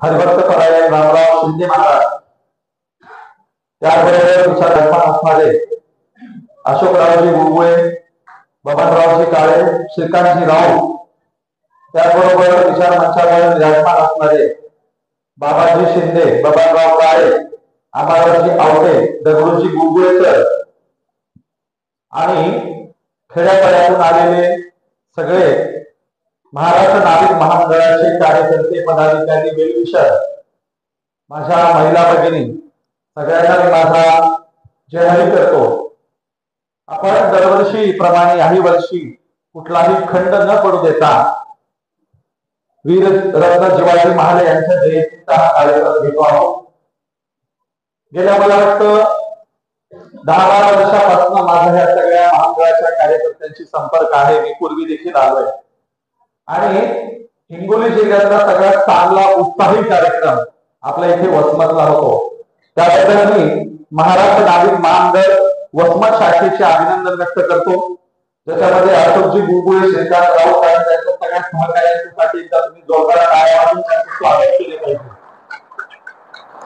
हरिभक्त परायण रामराव शिंदे महाराज, त्याबरोबर विचार असणारे अशोकरावजी गुळगुळे, बबनरावजी काळे, श्रीकांतजी राव, त्याचबरोबर विचार मंचावर विराजमान असणारे बाबाजी शिंदे, बबनराव काळे, अमरजी आवटे, दगडूजी गुळगुळेकर आणि खेड्यापाड्यातून आलेले सगळे महाराष्ट्र नाविक महामंडळाचे कार्यकर्ते, पदाधिकारी, वेलविषय, माझ्या महिला भगिनी, सगळ्यांना मी माझा जय हरी करतो. आपण दरवर्षी प्रमाणे याही वर्षी कुठलाही खंड न पडू देता वीर रत्न शिवाजी महाले यांच्या जयंतीचा हा कार्यक्रम घेतो आहोत. गेल्या मला वाटतं 10-12 वर्षापासून माझा या सगळ्या महामंडळाच्या कार्यकर्त्यांशी संपर्क आहे. मी पूर्वी देखील आलोय आणि हिंगोली जिल्ह्यातला सगळ्यात चांगला उत्साही कार्यक्रम आपल्या इथे वसमतला होतो. त्याबद्दल मी महाराष्ट्र नाविक महामंडळ वसमत शाखेचे अभिनंदन व्यक्त करतो. त्याच्यामध्ये अशोकजी गुळगुळे, श्रीकांत राऊत आणि त्यांच्या सगळ्या सहकार्यांसाठी एकदा तुम्ही जोरदार टाळ्या वाजवून त्यांचे स्वागत केले पाहिजे.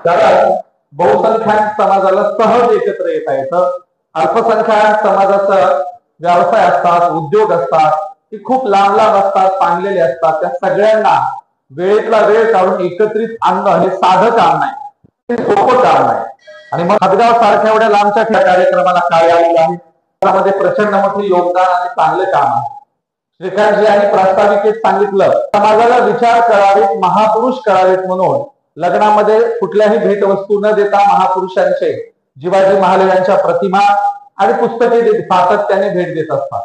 कारण बहुसंख्याक समाजाला सहज एकत्र येता येतं. अल्पसंख्याक समाजाचा व्यवसाय असतात, उद्योग असतात, ते खूप लांब लांब असतात, पांगलेले असतात. त्या सगळ्यांना वेळेतला वेळ काढून एकत्रित आणणं हे साधं काम नाही, हे सोपं काम नाही. आणि मग हदगाव सारख्या एवढ्या लांबच्या कार्यक्रमाला काय आलेलं आहे, त्यामध्ये प्रचंड मोठे योगदान आणि चांगले काम आहे. श्रीकांतजी यांनी प्रास्ताविकेत सांगितलं, समाजाला विचार करावेत, महापुरुष करावेत म्हणून लग्नामध्ये कुठल्याही भेटवस्तू न देता महापुरुषांचे, शिवाजी महाले यांच्या प्रतिमा आणि पुस्तके सातत्याने भेट देत असतात.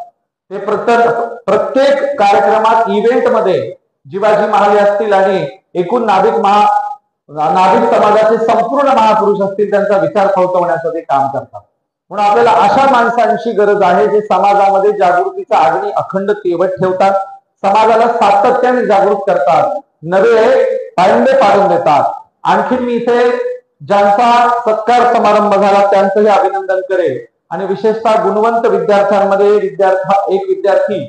ते प्रत्येक कार्यक्रमात, इव्हेंट मध्ये शिवाजी महाले असतील आणि एकूण नाभिक समाजाचे संपूर्ण महापुरुष असतील, त्यांचा विचार फवटवण्याचं ते काम करतात. म्हणून आपल्याला अशा माणसांची गरज आहे जे समाजामध्ये जागृतीचा अग्नी अखंड तेवत ठेवतात, समाजाला सातत्याने जागृत करतात, नवे पायंडे पाडून देतात. आणखी मी इथे ज्यांचा सत्कार समारंभ झाला त्यांचंही अभिनंदन करेल आणि विशेषतः गुणवंत विद्यार्थ्यांमध्ये एक विद्यार्थी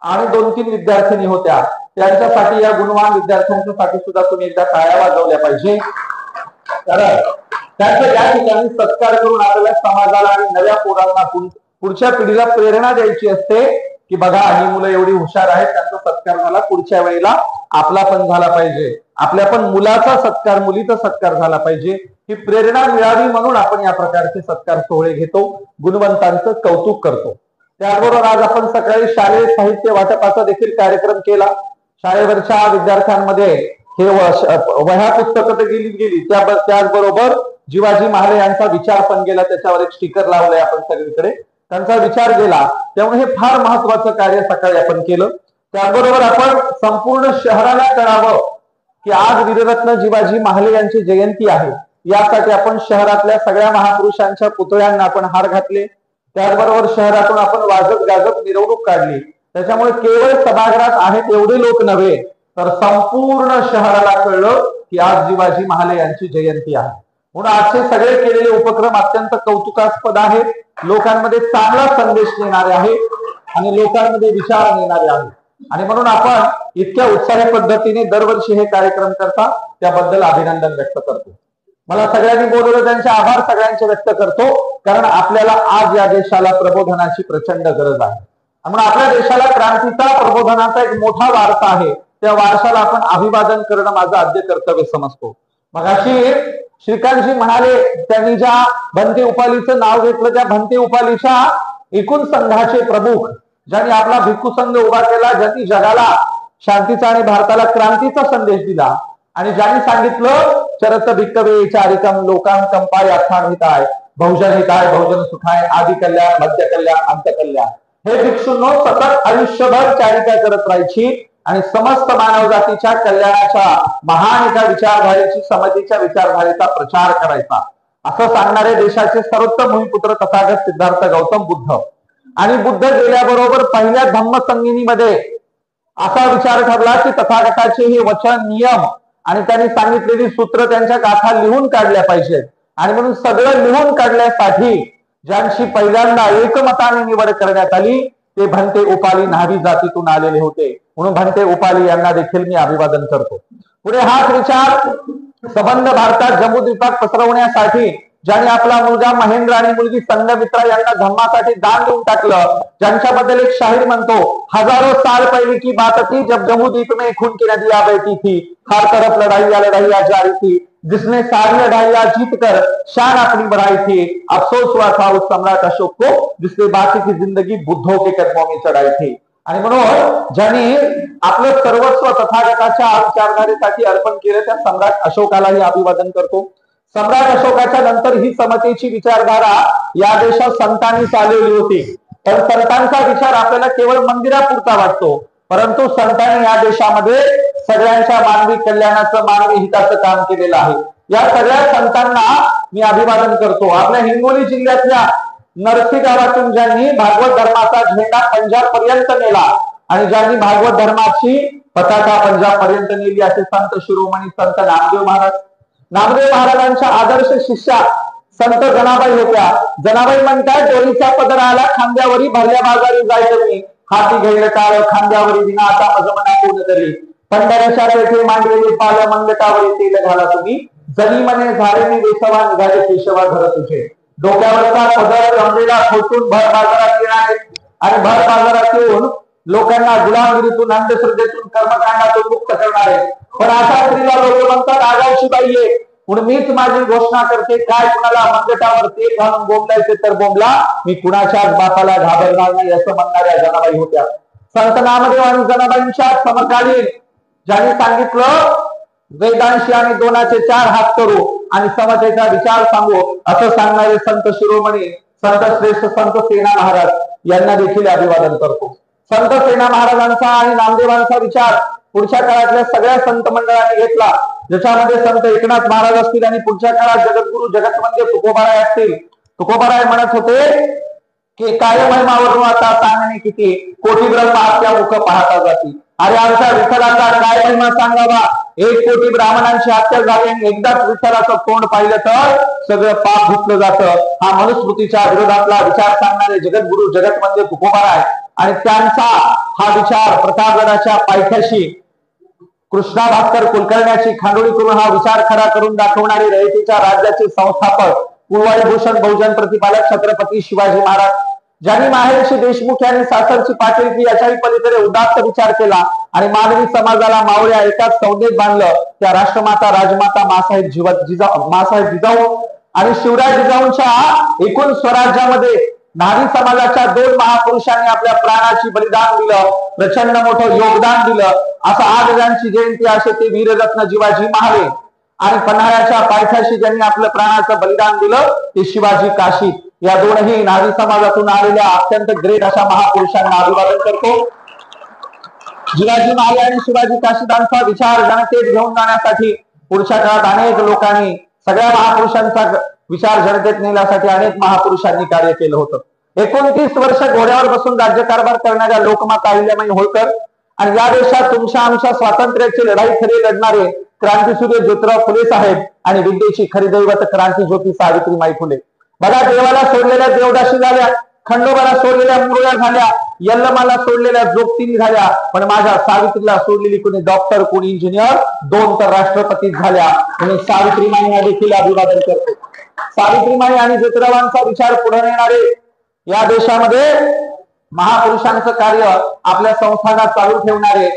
आणि 2-3 विद्यार्थिनी होत्या, त्यांच्यासाठी, या गुणवान विद्यार्थ्यांसाठी सुद्धा तुम्ही एकदा टाळ्या वाजवल्या पाहिजे. कारण त्यांचा या ठिकाणी सत्कार करून आपल्याला समाजाला आणि नव्या पोरांना, पुढच्या पिढीला प्रेरणा द्यायची असते की बघा, ही मुलं एवढी हुशार आहेत, त्यांचा सत्कार झाला, पुढच्या वेळेला आपला पण झाला पाहिजे, आपल्या पण मुलाचा सत्कार, मुलीचा सत्कार झाला पाहिजे, ही प्रेरणा मिळावी म्हणून आपण या प्रकारचे सत्कार सोहळे घेतो, गुणवंतांचं कौतुक करतो. त्याबरोबर आज आपण सकाळी शालेय साहित्य वाटपाचा देखील कार्यक्रम केला. शाळेवरच्या विद्यार्थ्यांमध्ये हे वह्या पुस्तकं गेली, त्याचबरोबर शिवाजी महाले यांचा विचार पण गेला, त्याच्यावर एक स्टिकर लावलंय आपण सगळीकडे, त्यांचा विचार गेला. त्यामुळे हे फार महत्वाचं कार्य सकाळी आपण केलं. त्याबरोबर आपण संपूर्ण शहराला कळावं की आज वीररत्न शिवाजी महाले यांची जयंती आहे. यासाठी आपण शहरातल्या सगळ्या महापुरुषांच्या पुतळ्यांना आपण हार घातले. त्याचबरोबर शहरातून आपण वाजत गाजत मिरवणूक काढली. त्याच्यामुळे केवळ सभागृहात आहेत एवढे लोक नव्हे, तर संपूर्ण शहराला कळलं की आज शिवाजी महाले यांची जयंती आहे. म्हणून आजचे सगळे केलेले उपक्रम अत्यंत कौतुकास्पद आहेत, लोकांमध्ये चांगला संदेश देणारे आहेत आणि लोकांमध्ये विचार नेणारे आहेत. आणि म्हणून आपण इतक्या उत्साही पद्धतीने दरवर्षी हे कार्यक्रम करता, त्याबद्दल अभिनंदन व्यक्त करतो. मला सगळ्यांनी बोलवलं, त्यांचे आभार सगळ्यांचे व्यक्त करतो. कारण आपल्याला आज या देशाला प्रबोधनाची प्रचंड गरज आहे. म्हणून आपल्या देशाला क्रांतीचा, प्रबोधनाचा एक मोठा वारसा आहे. त्या वारसाला आपण अभिवादन करणं माझं आद्य कर्तव्य समजतो. मगाशी श्रीकांतजी म्हणाले, त्यांनी ज्या भंते उपालीचं नाव घेतलं, त्या भंते उपालीच्या एकूण संघाचे प्रमुख, ज्यांनी आपला भिक्खू संघ उभा केला, ज्यांनी जगाला शांतीचा आणि भारताला क्रांतीचा संदेश दिला आणि ज्यांनी सांगितलं चरत भिक्कवे चारिकम लोकां कंपाय अर्थान हिताय बहुजन हिताय बहुजन सुखाय आदि कल्याण मध्य कल्याण अंत कल्याण, हे भिक्षूंनो सतत आयुष्यभर चारिका करत राहायची आणि समस्त मानव जातीच्या कल्याणाच्या महान एका विचारधारेची, समतेच्या विचारधारेचा प्रचार करायचा, असं सांगणारे देशाचे सर्वोत्तम भूमिपुत्र तथागत सिद्धार्थ गौतम बुद्ध. आणि बुद्ध गेल्याबरोबर पहिल्या धम्मसंगीनीमध्ये असा विचार ठरला की तथागताचे हे वचन, नियम आणि त्यांनी सांगितलेली सूत्र, त्यांच्या गाथा लिहून काढल्या पाहिजेत. आणि म्हणून सगळं लिहून काढण्यासाठी ज्यांची पहिल्यांदा एकमताने निवड करण्यात आली ते भंते उपाली न्हावी जातीतून आलेले होते. म्हणून भंते उपाली यांना देखील मी अभिवादन करतो. पुढे हाच विचार संबंध भारतात जम्मूद्वीपात पसरवण्यासाठी ज्यांनी आपला मुलगा महेंद्र आणि मुलगी संघमित्रा यांना धर्मासाठी दान देऊन टाकलं, ज्यांच्याबद्दल एक शाहीर म्हणतो, हजारों साल पहले की बात थी जब जम्मूद्वीप में खून की नदियां बहती थी, हर तरफ लड़ाइयां जारी थी, जिसने सारी लड़ाइयां जीत कर शान अपनी बढ़ाई थी, अफसोस हुआ था उस सम्राट अशोक को जिसने बाकी की जिंदगी बुद्धों के कदमों में चढ़ाई थी। आणि म्हणून ज्यांनी आपलं सर्वस्व तथागताच्या विचारधारेसाठी अर्पण केलं त्या सम्राट अशोकालाही अभिवादन करतो। सम्राट अशोकाच्या नंतर ही समतेची विचारधारा या देशात संतांनी चालवली होती, पण संतांचा विचार आपल्याला केवळ मंदिरापुरता वाटतो, परंतु संतांनी या देशामध्ये सगळ्यांच्या मानवी कल्याणाचं मानवी हिताचं काम केलेलं आहे। या सगळ्या संतांना मी अभिवादन करतो। आपल्या हिंगोली जिल्ह्यातल्या नरसी गावातून ज्यांनी भागवत धर्माचा झेंडा पंजाब पर्यंत नेला आणि ज्यांनी भागवत धर्माची पताका पंजाब पर्यंत नेली असे संत शिरोमणी संत नामदेव महाराज। नामदेव महाराजांच्या आदर्श शिष्या संत जनाबाई होत्या। जनाबाई म्हणतात, डोलीचा पदर आला खांद्यावरी, भरल्या बाजारी जायचं मी, हाती घेईल टाळ खांद्यावरी, विना आता मजमना कोण करी, पंढरीच्या पेठे मांडलेले पाल मंगटावरी तेल घाला तुम्ही, जनी मने झाडे मी वेसवा निघाले केशवा घर तुझे। डोक्यावरचा पदर जमलेला खोटून भर बाजारात येणारे आणि भर बाजारात येऊन लोकांना गुलामगिरीतून अंधश्रद्धेतून कर्मकांडातून मुक्त करणारे, पण अशा स्त्रीला लोक म्हणतात आगाऊची बाई आहे, म्हणून मीच माझी घोषणा करते, काय कुणाला मंगटावर तेल घालून बोंबलायचे तर बोंबला, मी कुणाच्याच बापाला घाबरणार नाही असं म्हणणाऱ्या जनाबाई होत्या। संत नामदेव आणि जनाबाईंच्या समकालीन ज्यांनी सांगितलं, वेदांशी आणि दोनाचे चार हात करू आणि समतेचा विचार सांगू असं सांगणारे संत शिरोमणी संत श्रेष्ठ संत सेना महाराज यांना देखील अभिवादन करतो। संत सेना महाराजांचा आणि नामदेवांचा विचार पुढच्या काळातल्या सगळ्या संत मंडळांनी घेतला, ज्याच्यामध्ये संत एकनाथ महाराज असतील आणि पुढच्या काळात जगद्गुरु जगतवंद्य तुकोबाराय असतील। तुकोबाराय म्हणत होते की काय महिमावरून आता सांगणे किती, कोटी ब्रह्मात्या मुख पाहता जाती, अरे आमच्या विठ्ठलाचा काय महिमा सांगावा, 1 कोटी ब्राह्मणांची हत्या झाली आणि एकदाच विठ्ठलाचं तोंड पाहिलं तर सगळं पाप धुतलं जातं। हा मनुस्मृतीच्या विरोधातला विचार सांगणारे जगद्गुरु जगतवंद्य तुकोबाराय आणि त्यांचा हा विचार प्रतापगडाच्या पायथ्याशी कृष्णा भास्कर कुलकर्ण्याची खांडोळी करून हा विचार खरा करून दाखवणारे रयतेच्या राज्याचे संस्थापक कुळवाडी भूषण बहुजन प्रतिपालक छत्रपती शिवाजी महाराज, ज्यांनी माहेरची देशमुख यांनी सासरची पाटीलकी याच्याही पलीकडे उदात्त विचार केला आणि मानवी समाजाला मावळ्या एकाच संदेश बांधलं, त्या राष्ट्रमाता राजमाता मासाहेब जिजाऊ आणि शिवराज जिजाऊंच्या एकूण स्वराज्यामध्ये नारी समाजाच्या 2 महापुरुषांनी आपल्या प्राणाची बलिदान दिलं, प्रचंड मोठं योगदान दिलं। असं आज ज्यांची जयंती असे ते वीररत्न जिवाजी महाले आणि पन्हाळ्याच्या पायथ्याशी ज्यांनी आपलं प्राणाचं बलिदान दिलं ते शिवाजी काशीद। या दोनही नारी समाजातून आलेल्या अत्यंत ग्रेट अशा महापुरुषांना अभिवादन करतो। जिवाजी महाले आणि शिवाजी काशीदांचा विचार जनतेत घेऊन जाण्यासाठी पुढच्या काळात अनेक लोकांनी सगळ्या महापुरुषांचा विचार जनतेत नेण्यासाठी अनेक महापुरुषांनी कार्य केलं होतं। 29 वर्ष घोड्यावर बसून राज्यकारभार करणाऱ्या लोकमाता अहिल्याबाई होळकर आणि या देशात तुमच्या आमच्या स्वातंत्र्याची लढाई खरी लढणारे क्रांतीसूर्य ज्योतिराव फुले साहेब आणि विद्येची खरी दैवत क्रांतीज्योती सावित्रीबाई फुले। बघा, देवाला सोडलेल्या देवदासी झाल्या, खंडोबाला सोडलेल्या मुरळ्या झाल्या, यल्लमाला सोडलेल्या जोगतीनी झाल्या, पण माझ्या सावित्रीला सोडलेली कोणी डॉक्टर कोणी इंजिनियर 2 तर राष्ट्रपती झाल्या, म्हणून सावित्रीमाईंना देखील अभिवादन करतो। सावित्रीमाई आणि ज्योतिरावांचा विचार पुढे नेणारे या देशामध्ये महापुरुषांचं कार्य आपल्या संस्थानात चालू ठेवणारे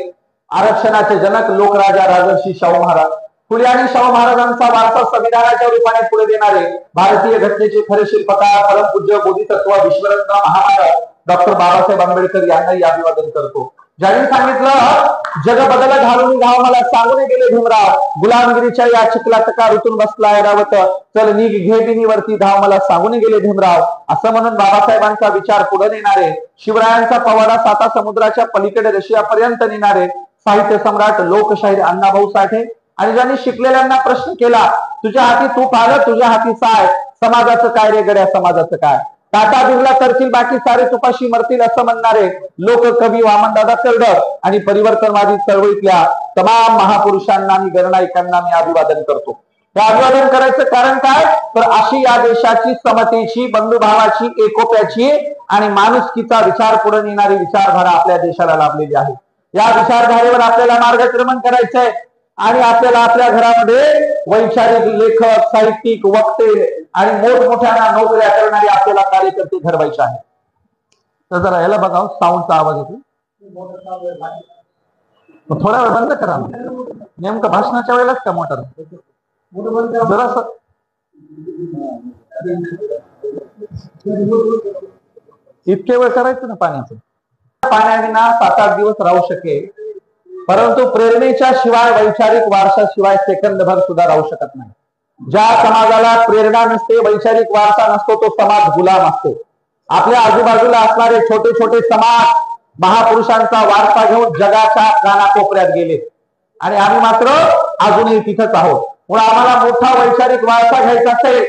आरक्षणाचे जनक लोकराजा राजर्षी शाहू महाराज, फुले आणि शाहू महाराजांचा वारसा संविधानाच्या रूपाने पुढे देणारे भारतीय घटनेचे खरे शिल्पकार परमपूज्य बोधिसत्व विश्वरत्न महामानव डॉक्टर बाबासाहेब आंबेडकर यांनाही अभिवादन करतो। ज्यांनी सांगितलं, जग बदल घालून गाव मला सांगून गेले भीमराव, गुलामगिरीच्या या चिखलात का ऋतून बसलाय रावत, चल निघ घे बिनीवरती धाव मला सांगून गेले भीमराव, असं म्हणून बाबासाहेबांचा विचार पुढे नेणारे, शिवरायांचा पवाडा 7 समुद्राच्या पलीकडे रशियापर्यंत नेणारे साहित्य सम्राट लोकशाहीर अण्णाभाऊ साठे आणि ज्यांनी शिकलेल्यांना प्रश्न केला, तुझ्या हाती तूप आलं तुझ्या हाती साय, समाजाचं काय रे गड्या समाजाचं काय, टाटा बिर्ला करतील बाकी सारे तुपाशी मरतील असं म्हणणारे लोककवी वामनदादा कर्डक आणि परिवर्तनवादी चळवळीतल्या तमाम महापुरुषांना आणि गणनायकांना मी अभिवादन करतो। हे अभिवादन करायचं कारण काय, तर अशी या देशाची समतेची, बंधुभावाची, एकोप्याची आणि माणुसकीचा विचार पुढे नेणारी विचारधारा आपल्या देशाला लाभलेली आहे। या विचारधारेवर आपल्याला मार्गक्रमण करायचंय आणि आपल्याला आपल्या घरामध्ये वैचारिक लेखक, साहित्यिक, वक्ते आणि मोठमोठ्या नोकऱ्या करणारे आपल्याला कार्यकर्ते घडवायचे आहेत. तर जरा याला बघा, साऊंडचा आवाज येतो, थोडा वेळ बंद करा. नेमकं भाषणाच्या वेळेलाच का मोटर जरा इतके वेळ करायचं ना पाण्याचं. पाण्याविना 7-8 दिवस राहू शकेल, परंतु प्रेरणेच्या शिवाय, वैचारिक वारशाशिवाय सेकंदभर सुद्धा राहू शकत नाही. ज्या समाजाला प्रेरणा नसते, वैचारिक वारसा नसतो, तो समाज गुलाम असतो. आपल्या आजूबाजूला असणारे छोटे छोटे समाज महापुरुषांचा वारसा घेऊन जगाच्या कानाकोपऱ्यात गेले आणि आम्ही मात्र अजूनही तिथंच आहोत. म्हणून आम्हाला मोठा वैचारिक वारसा घ्यायचा असेल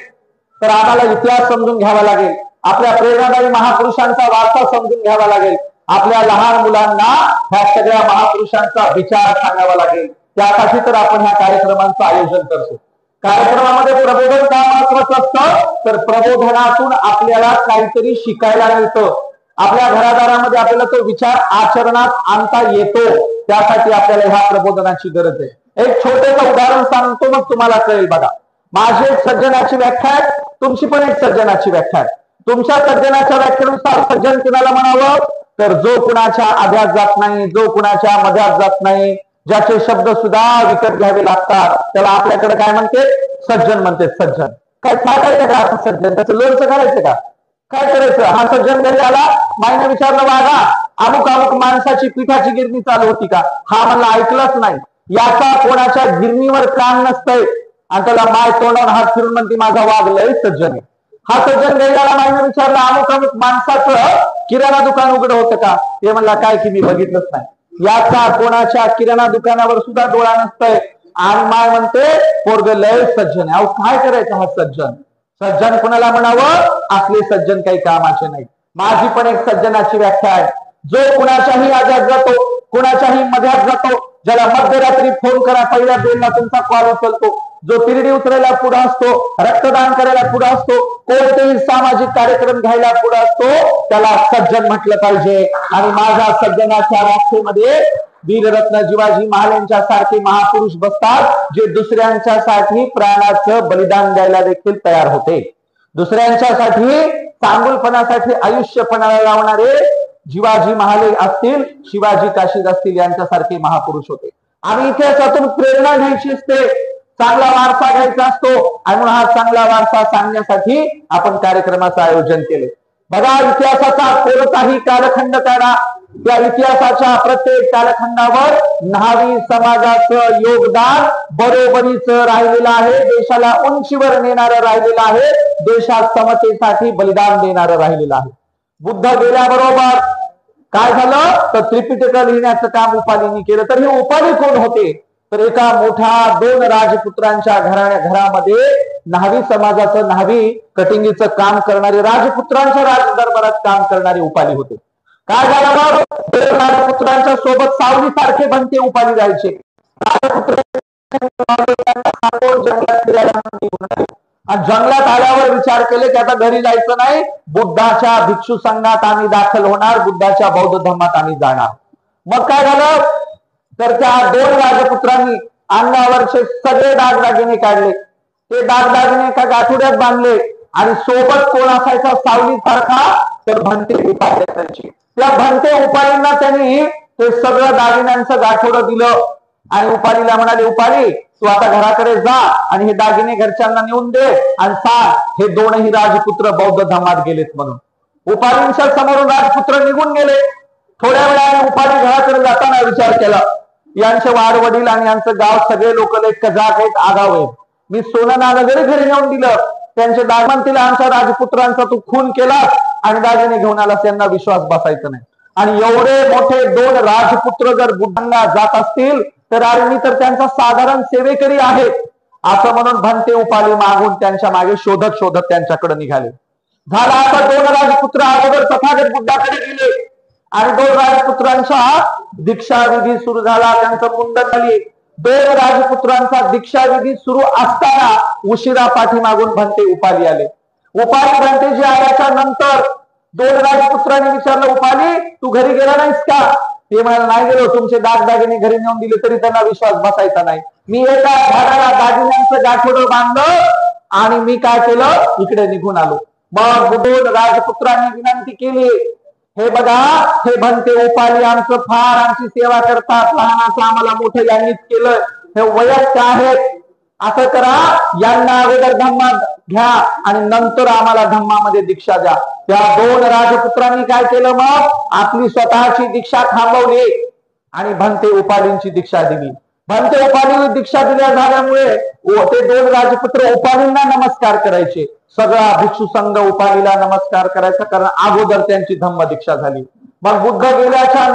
तर आम्हाला इतिहास समजून घ्यावा लागेल, आपल्या प्रेरणादायी महापुरुषांचा वारसा समजून घ्यावा लागेल, आपल्या लहान मुलांना ह्या सगळ्या महापुरुषांचा विचार सांगावा लागेल. त्यासाठी तर आपण ह्या कार्यक्रमांचं आयोजन करतो. कार्यक्रमामध्ये प्रबोधन का महत्वाचं असतं, तर प्रबोधनातून आपल्याला काहीतरी शिकायला मिळतं. आपल्या घरादारामध्ये आपल्याला तो विचार आचरणात आणता येतो. त्यासाठी आपल्याला ह्या प्रबोधनाची गरज आहे. एक छोटंसं उदाहरण सांगतो, मग तुम्हाला कळेल. बघा, माझी एक सज्जनाची व्याख्या आहे, तुमची पण एक सज्जनाची व्याख्या आहे. तुमच्या सज्जनाच्या व्याख्येनुसार सज्जन कुणाला म्हणावं, तर जो कुणाच्या आध्यात जात नाही, जो कुणाच्या मध्यात जात नाही, ज्याचे शब्द सुद्धा विकत घ्यावे लागतात, त्याला आपल्याकडे काय म्हणते, सज्जन म्हणते. सज्जन काय खायचं का? असं सज्जन त्याचं लोणचं करायचं का? काय करायचं? हा सज्जन घरी आला, माईने विचारलं, वागा अमुक अमुक माणसाची पिठाची गिरणी चालू होती का? हा म्हणला ऐकलंच नाही. याचा कोणाच्या गिरणीवर कान नसतंय आणि त्याला माय तोंडावर हात फिरून म्हणते माझा वाघ लय सज्जन आहे. हा सज्जन घरी आला, माईने विचारलं अमुक अमुक माणसाचं किराणा दुकान उघडं होतं का? ते म्हणला काय की मी बघितलंच नाही. याचा कोणाच्या किराणा दुकानावर सुद्धा डोळा नसतोय आणि माय म्हणते पोरग लय सज्जन आहे. अहो काय करायचं हा सज्जन? सज्जन कुणाला म्हणावं? असले सज्जन काही कामाचे नाही. माझी पण एक सज्जनाची व्याख्या आहे, जो कुणाच्याही आध्यात जातो, कुणाच्याही मध्यात जातो, ज्याला मध्यरात्री फोन करा पहिल्या बेलला तुमचा कॉल उचलतो, जो तिरडी उतरायला पुढे असतो, रक्तदान करायला पुढे असतो, कोणतेही सामाजिक कार्यक्रम घ्यायला पुढे असतो, त्याला सज्जन म्हटलं पाहिजे. आणि माझ्या सज्जनाच्या व्याख्येमध्ये वीररत्न शिवाजी महाराजांच्या सारखे महापुरुष बसतात, जे दुसऱ्यांच्यासाठी प्राणाचं बलिदान द्यायला देखील तयार होते. दुसऱ्यांच्यासाठी चांगुलपणासाठी आयुष्यपणाला लावणारे शिवाजी महाले असतील, शिवाजी काशीद असतील, यांच्यासारखे महापुरुष होते. आणि इतिहासातून प्रेरणा घ्यायची असते, चांगला वारसा घ्यायचा असतो आणि म्हणून हा चांगला वारसा सांगण्यासाठी आपण कार्यक्रमाचं आयोजन केले. बघा, इतिहासाचा कोणताही कालखंड काढा, त्या इतिहासाच्या प्रत्येक कालखंडावर न्हावी समाजाचं योगदान बरोबरीच राहिलेलं आहे, देशाला उंचीवर नेणारं राहिलेलं आहे, देशात समतेसाठी बलिदान देणारं राहिलेलं आहे. बुद्ध गेल्याबरोबर काय झालं, तर त्रिपिटक लिहिण्याचं काम उपालींनी केलं. तर हे उपाली कोण होते, तर एका मोठ्या 2 राजपुत्रांच्या घरामध्ये न्हावी समाजाचं, न्हावी कटिंगीचं काम करणारे, राजपुत्रांच्या राजदरबारात काम करणारे उपाली होते. काय झालं, राजपुत्रांच्या सोबत सावली सारखे बनते उपाली जायचे. जंगलात आल्यावर विचार केले की आता घरी जायचं नाही, बुद्धाच्या भिक्षू संघात आम्ही दाखल होणार, बुद्धाच्या बौद्ध धर्मात आम्ही जाणार. मग काय झालं, तर त्या 2 राजपुत्रांनी अंगावरचे सगळे दागदागिने काढले, ते दागदागिने एका गाठोड्यात बांधले आणि सोबत कोण असायचा सावली सारखा, तर भंते उपाली असायची. त्या भंते उपालींना त्यांनी ते सगळं दागिन्यांचं गाठोडं दिलं आणि उपालीला म्हणाले, उपाली तू आता घराकडे जा आणि हे दागिने घरच्यांना नेऊन दे आणि सांग हे 2ही राजपुत्र बौद्ध धर्मात गेलेत म्हणून. उपालींच्या समोरून राजपुत्र निघून गेले. थोड्या वेळाने उपाली घराकडे जाताना विचार केला, यांचे वाडवडील आणि यांचं गाव सगळे लोक कजाक आहेत, आगाव आहेत, मी सोनं नाणं जरी घरी नेऊन दिलं, त्यांचे दागमंतीला आमच्या राजपुत्रांचा तू खून केला आणि दागिने घेऊन आला, त्यांना विश्वास बसायचा नाही. आणि एवढे मोठे 2 राजपुत्र जर बुद्धांना जात असतील तर मी तर त्यांचा साधारण सेवेकरी आहे, असं म्हणून भंते उपाली मागून त्यांच्या मागे शोधत शोधत त्यांच्याकडे निघाले. झाला आता 2 राजपुत्र अगोदर तथागत बुद्धाकडे गेले आणि 2 राजपुत्रांचा दीक्षाविधी सुरू झाला, त्यांचं मुंडन झाली. 2 राजपुत्रांचा दीक्षाविधी सुरू असताना उशिरा पाठीमागून भंते उपाली आले. उपाली भंतेजी आल्याच्या नंतर 2 राजपुत्रांनी विचारलं, उपाली तू घरी गेला नाहीस का? ते मला नाही गेलो, तुमचे दागदागिने घरी नेऊन दिले तरी त्यांना विश्वास बसायचा नाही. मी एका झाडाला दागिन्यांचं गाठोडं बांधलं आणि मी काय केलं, इकडे निघून आलो. मग दोन राजपुत्रांनी विनंती केली, हे बघा, हे भंते उपाली आमचं फार आमची सेवा करतात, लहानाचं आम्हाला मोठं यांनीच केलं, हे वयस्क आहेत, असं करा, यांना अगोदर धम्मात घ्या आणि नंतर आम्हाला धम्मामध्ये दीक्षा द्या. त्या दोन राजपुत्रांनी काय केलं, मग आपली स्वतःची दीक्षा थांबवली आणि भंते उपालींची दीक्षा दिली. भंते उपाली दीक्षा दिल्या झाल्यामुळे ते दोन राजपुत्र उपालींना नमस्कार करायचे. सगळा भिक्षू संघ उपालीला नमस्कार करायचा, कारण अगोदर त्यांची धम्म दीक्षा झाली. मग बुद्ध गेल्याच्या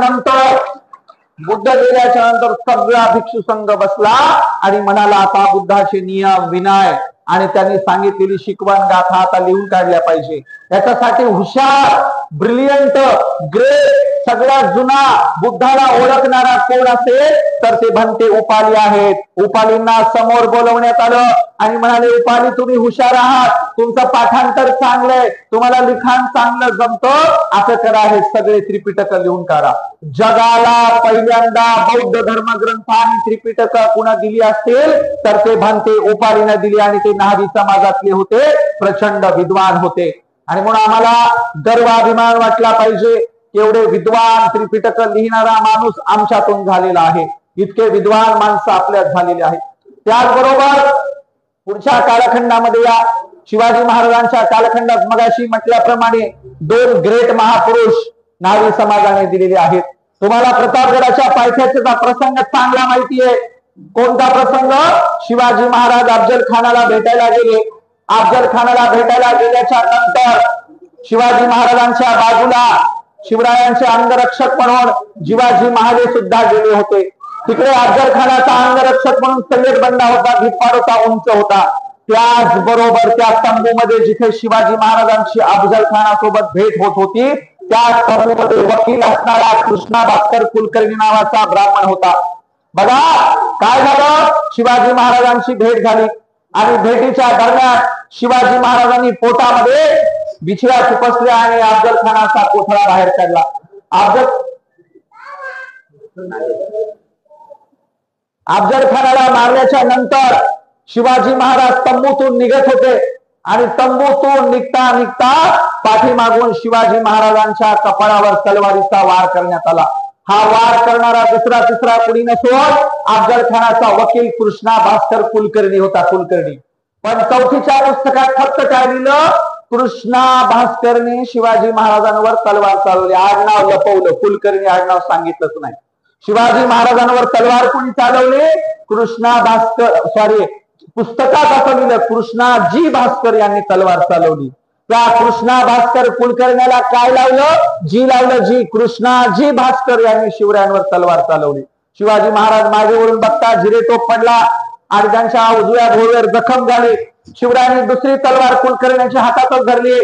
नंतर सगळा भिक्षू संघ बसला आणि म्हणाला, आता बुद्धाचे नियम विनय आणि त्यांनी सांगितलेली शिकवण गाथा आता लिहून काढल्या पाहिजे. याच्यासाठी हुशार, ब्रिलियंट, ग्रेट, सगळ्यात जुना बुद्धाला ओळखणारा कोण असेल तर ते भंते उपाली आहेत. उपालींना समोर बोलवण्यात आलं आणि म्हणाले, उपाली तुम्ही हुशार आहात, तुमचं पाठांतर चांगलंय, तुम्हाला लिखाण चांगलं जमतं, असं करा, हे सगळे त्रिपिटक लिहून काढा. जगाला पहिल्यांदा बौद्ध धर्मग्रंथ आणि त्रिपिटक पुन्हा दिली असतील तर ते भंते उपालीनं दिली आणि ते न्हावी समाजातले होते, प्रचंड विद्वान होते. आणि म्हणून आम्हाला गर्व अभिमान वाटला पाहिजे, एवढे विद्वान त्रिपिटक लिहिणारा माणूस आमच्यातून झालेला आहे, इतके विद्वान माणसं आपल्यात झालेले आहेत. त्याचबरोबर पुढच्या कालखंडामध्ये या शिवाजी महाराजांच्या कालखंडात मगाशी म्हटल्याप्रमाणे दोन ग्रेट महापुरुष न्हावी समाजाने दिलेले आहेत. तुम्हाला प्रतापगडाच्या पायथ्याचा प्रसंग चांगला माहिती आहे. कोणता प्रसंग? शिवाजी महाराज अफजल खानाला भेटायला गेले. अफजल खानाला भेटायला गेल्याच्या नंतर शिवाजी महाराजांच्या बाजूला शिवरायांचे अंगरक्षक म्हणून जिवाजी महाले सुद्धा गेले होते. तिकडे अफजल खानाचा अंगरक्षक म्हणून सय्यद बंडा होता, भिप्पाड उंच होता. त्याचबरोबर त्या तंबूमध्ये जिथे शिवाजी महाराजांची अफजल खानासोबत भेट होत होती, त्या तंबूमध्ये वकील असणारा कृष्णा भास्कर कुलकर्णी नावाचा ब्राह्मण होता. बघा काय झालं, शिवाजी महाराजांची भेट झाली आणि भेटीच्या दरम्यान शिवाजी महाराजांनी पोटामध्ये बिछव्या खुपसल्या आणि अफजल खानाचा कोथळा बाहेर काढला. अफजल खानाला मारल्याच्या नंतर शिवाजी महाराज तंबूतून निघत होते आणि तंबूतून निघता निघता पाठीमागून शिवाजी महाराजांच्या कपाळावर तलवारीचा वार करण्यात आला. हा वार करणारा दुसरा तिसरा कुणी नसून अफजल खानाचा वकील कृष्णा भास्कर कुलकर्णी होता, कुलकर्णी. पण चौथीच्या पुस्तकात फक्त काय लिहिलं, कृष्णा भास्करने शिवाजी महाराजांवर तलवार चालवली. आडनाव लपवलं, कुलकर्णी आडनाव सांगितलंच नाही. शिवाजी महाराजांवर तलवार कोणी चालवली? कृष्णा भास्कर, पुस्तकात असं लिहिलं, कृष्णाजी भास्कर यांनी तलवार चालवली. त्या कृष्णा भास्कर कुलकर्ण्याला काय लावलं? जी लावलं, जी. कृष्णाजी भास्कर यांनी शिवरायांवर तलवार चालवली. शिवाजी महाराज मागे वळून बघता जिरेटोप पडला आणि त्यांच्या उजव्या भोवऱ्यावर जखम झाली. शिवरायांनी दुसरी तलवार कुलकर्ण्याच्या हातातच धरली,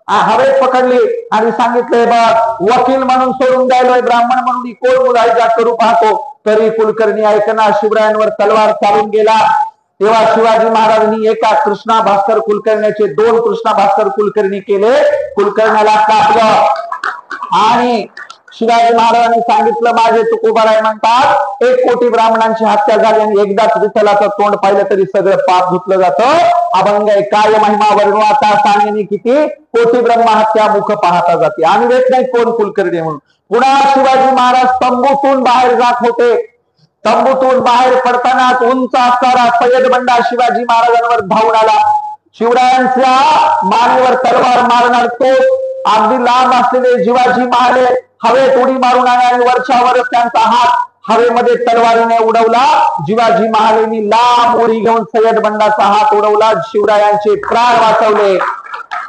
हवेत पकडली आणि सांगितले, बघ, वकील म्हणून सोडून द्यायलोय, ब्राह्मण म्हणून कोण मुलायजा करू पाहतो. तरी कुलकर्णी ऐकना, शिवरायांवर तलवार चालून गेला. तेव्हा शिवाजी महाराजांनी एका कृष्णा भास्कर कुलकर्ण्याचे दोन कृष्णा भास्कर कुलकर्णी केले, कुलकर्ण्याला कापलं आणि शिवाजी महाराजांनी सांगितलं, माझे तुकोबाराय म्हणतात 1 कोटी ब्राह्मणांची हत्या झाली आणि एकदाच विठ्ठलाचं तोंड पाहिलं तरी सगळं पाप धुतलं जातं. अभंग काय महिमा वर्णवाचा सांगणे किती, कोटी ब्रह्म हत्या मुख पाहता जाते. आणि वेट नाही कोण कुलकर्णी म्हणून. पुन्हा शिवाजी महाराज तंबूतून बाहेर जात होते. तंबूतून बाहेर पडताना उंच असणारा सय्यद बंडा शिवाजी महाराजांवर धावून आला. शिवरायांच्या मानेवर तलवार मारणार तो अगदी लांब असलेले जिवाजी महाले हवेत उडी मारून आले आणि वरच्यावरच त्यांचा हात हवेमध्ये तलवारीने उडवला. जिवाजी महालेंनी लांब उडी घेऊन सय्यद बंडाचा हात उडवला. शिवरायांचे प्राण वाचवले.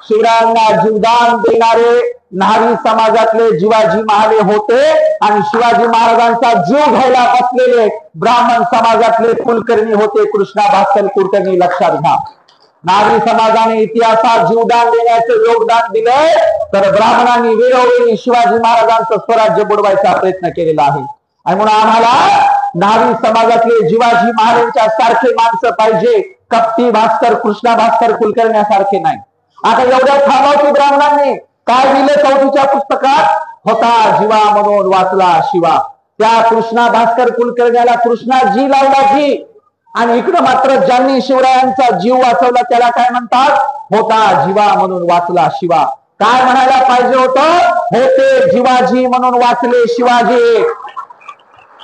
शिवरायांना जीवदान देणारे न्हावी समाजातले जिवाजी महाले होते आणि शिवाजी महाराजांचा जीव घ्यायला बसलेले ब्राह्मण समाजातले कुलकर्णी होते, कृष्णा भास्कर कुलकर्णी. लक्षात घ्या, न्हावी समाजाने इतिहासात जीवदान देण्याचं योगदान दिलंय, तर ब्राह्मणांनी वेळोवेळी शिवाजी महाराजांचं स्वराज्य बुडवायचा प्रयत्न केलेला आहे. आणि म्हणून आम्हाला न्हावी समाजातले जिवाजी महाराजांच्या सारखे माणसं पाहिजे, कपटी भास्कर कृष्णा भास्कर कुलकर्ण्यासारखे नाही. आता एवढ्या थांबव की ब्राह्मणांनी काय दिलं चौथीच्या पुस्तकात? होता जीवा म्हणून वाचला शिवा. त्या कृष्णा भास्कर कुलकर्ण्याला कृष्णा जी लावला जी, आणि इकडं मात्र ज्यांनी शिवरायांचा जीव वाचवला त्याला काय म्हणतात, होता जीवा म्हणून वाचला शिवा. काय म्हणायला पाहिजे होतं, होते जीवाजी म्हणून वाचले शिवाजी.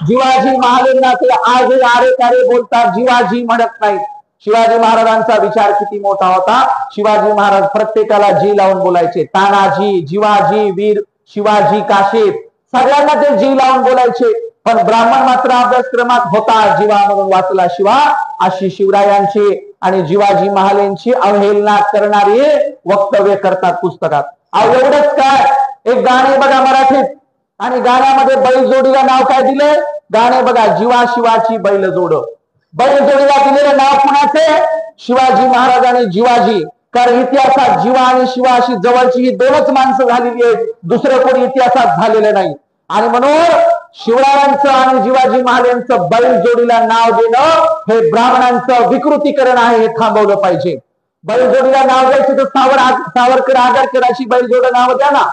जीवाजी महालेंना ते आज आरे कारे बोलतात, जीवाजी म्हणत नाहीत. शिवाजी महाराजांचा विचार किती मोठा होता. शिवाजी महाराज प्रत्येकाला जी लावून बोलायचे. तानाजी, जीवाजी, वीर शिवाजी काशीद, सगळ्यांना ते जी लावून बोलायचे. पण ब्राह्मण मात्र अभ्यासक्रमात होता जीवा म्हणून वाचला शिवा अशी शिवरायांची आणि जीवाजी महालेंची अवहेलना करणारी वक्तव्य करतात पुस्तकात. एवढंच काय, एक गाणे बघा मराठीत, आणि गाण्यामध्ये बैलजोडीला नाव काय दिले, गाणे बघा, जीवा शिवाची बैलजोड. बैलजोडीला दिलेलं नाव कुणाचे, शिवाजी महाराज आणि जीवाजी. कारण इतिहासात जीवा आणि शिवा अशी जवळची ही दोनच माणसं झालेली आहेत, दुसरं कोणी इतिहासात झालेलं नाही. आणि म्हणून शिवरायांचं आणि जीवाजी महाराजांचं बैलजोडीला नाव देणं हे ब्राह्मणांचं विकृतीकरण आहे, हे थांबवलं पाहिजे. बैलजोडीला नाव द्यायचं तर सावरकर आगरकरांची बैलजोड नाव द्या ना,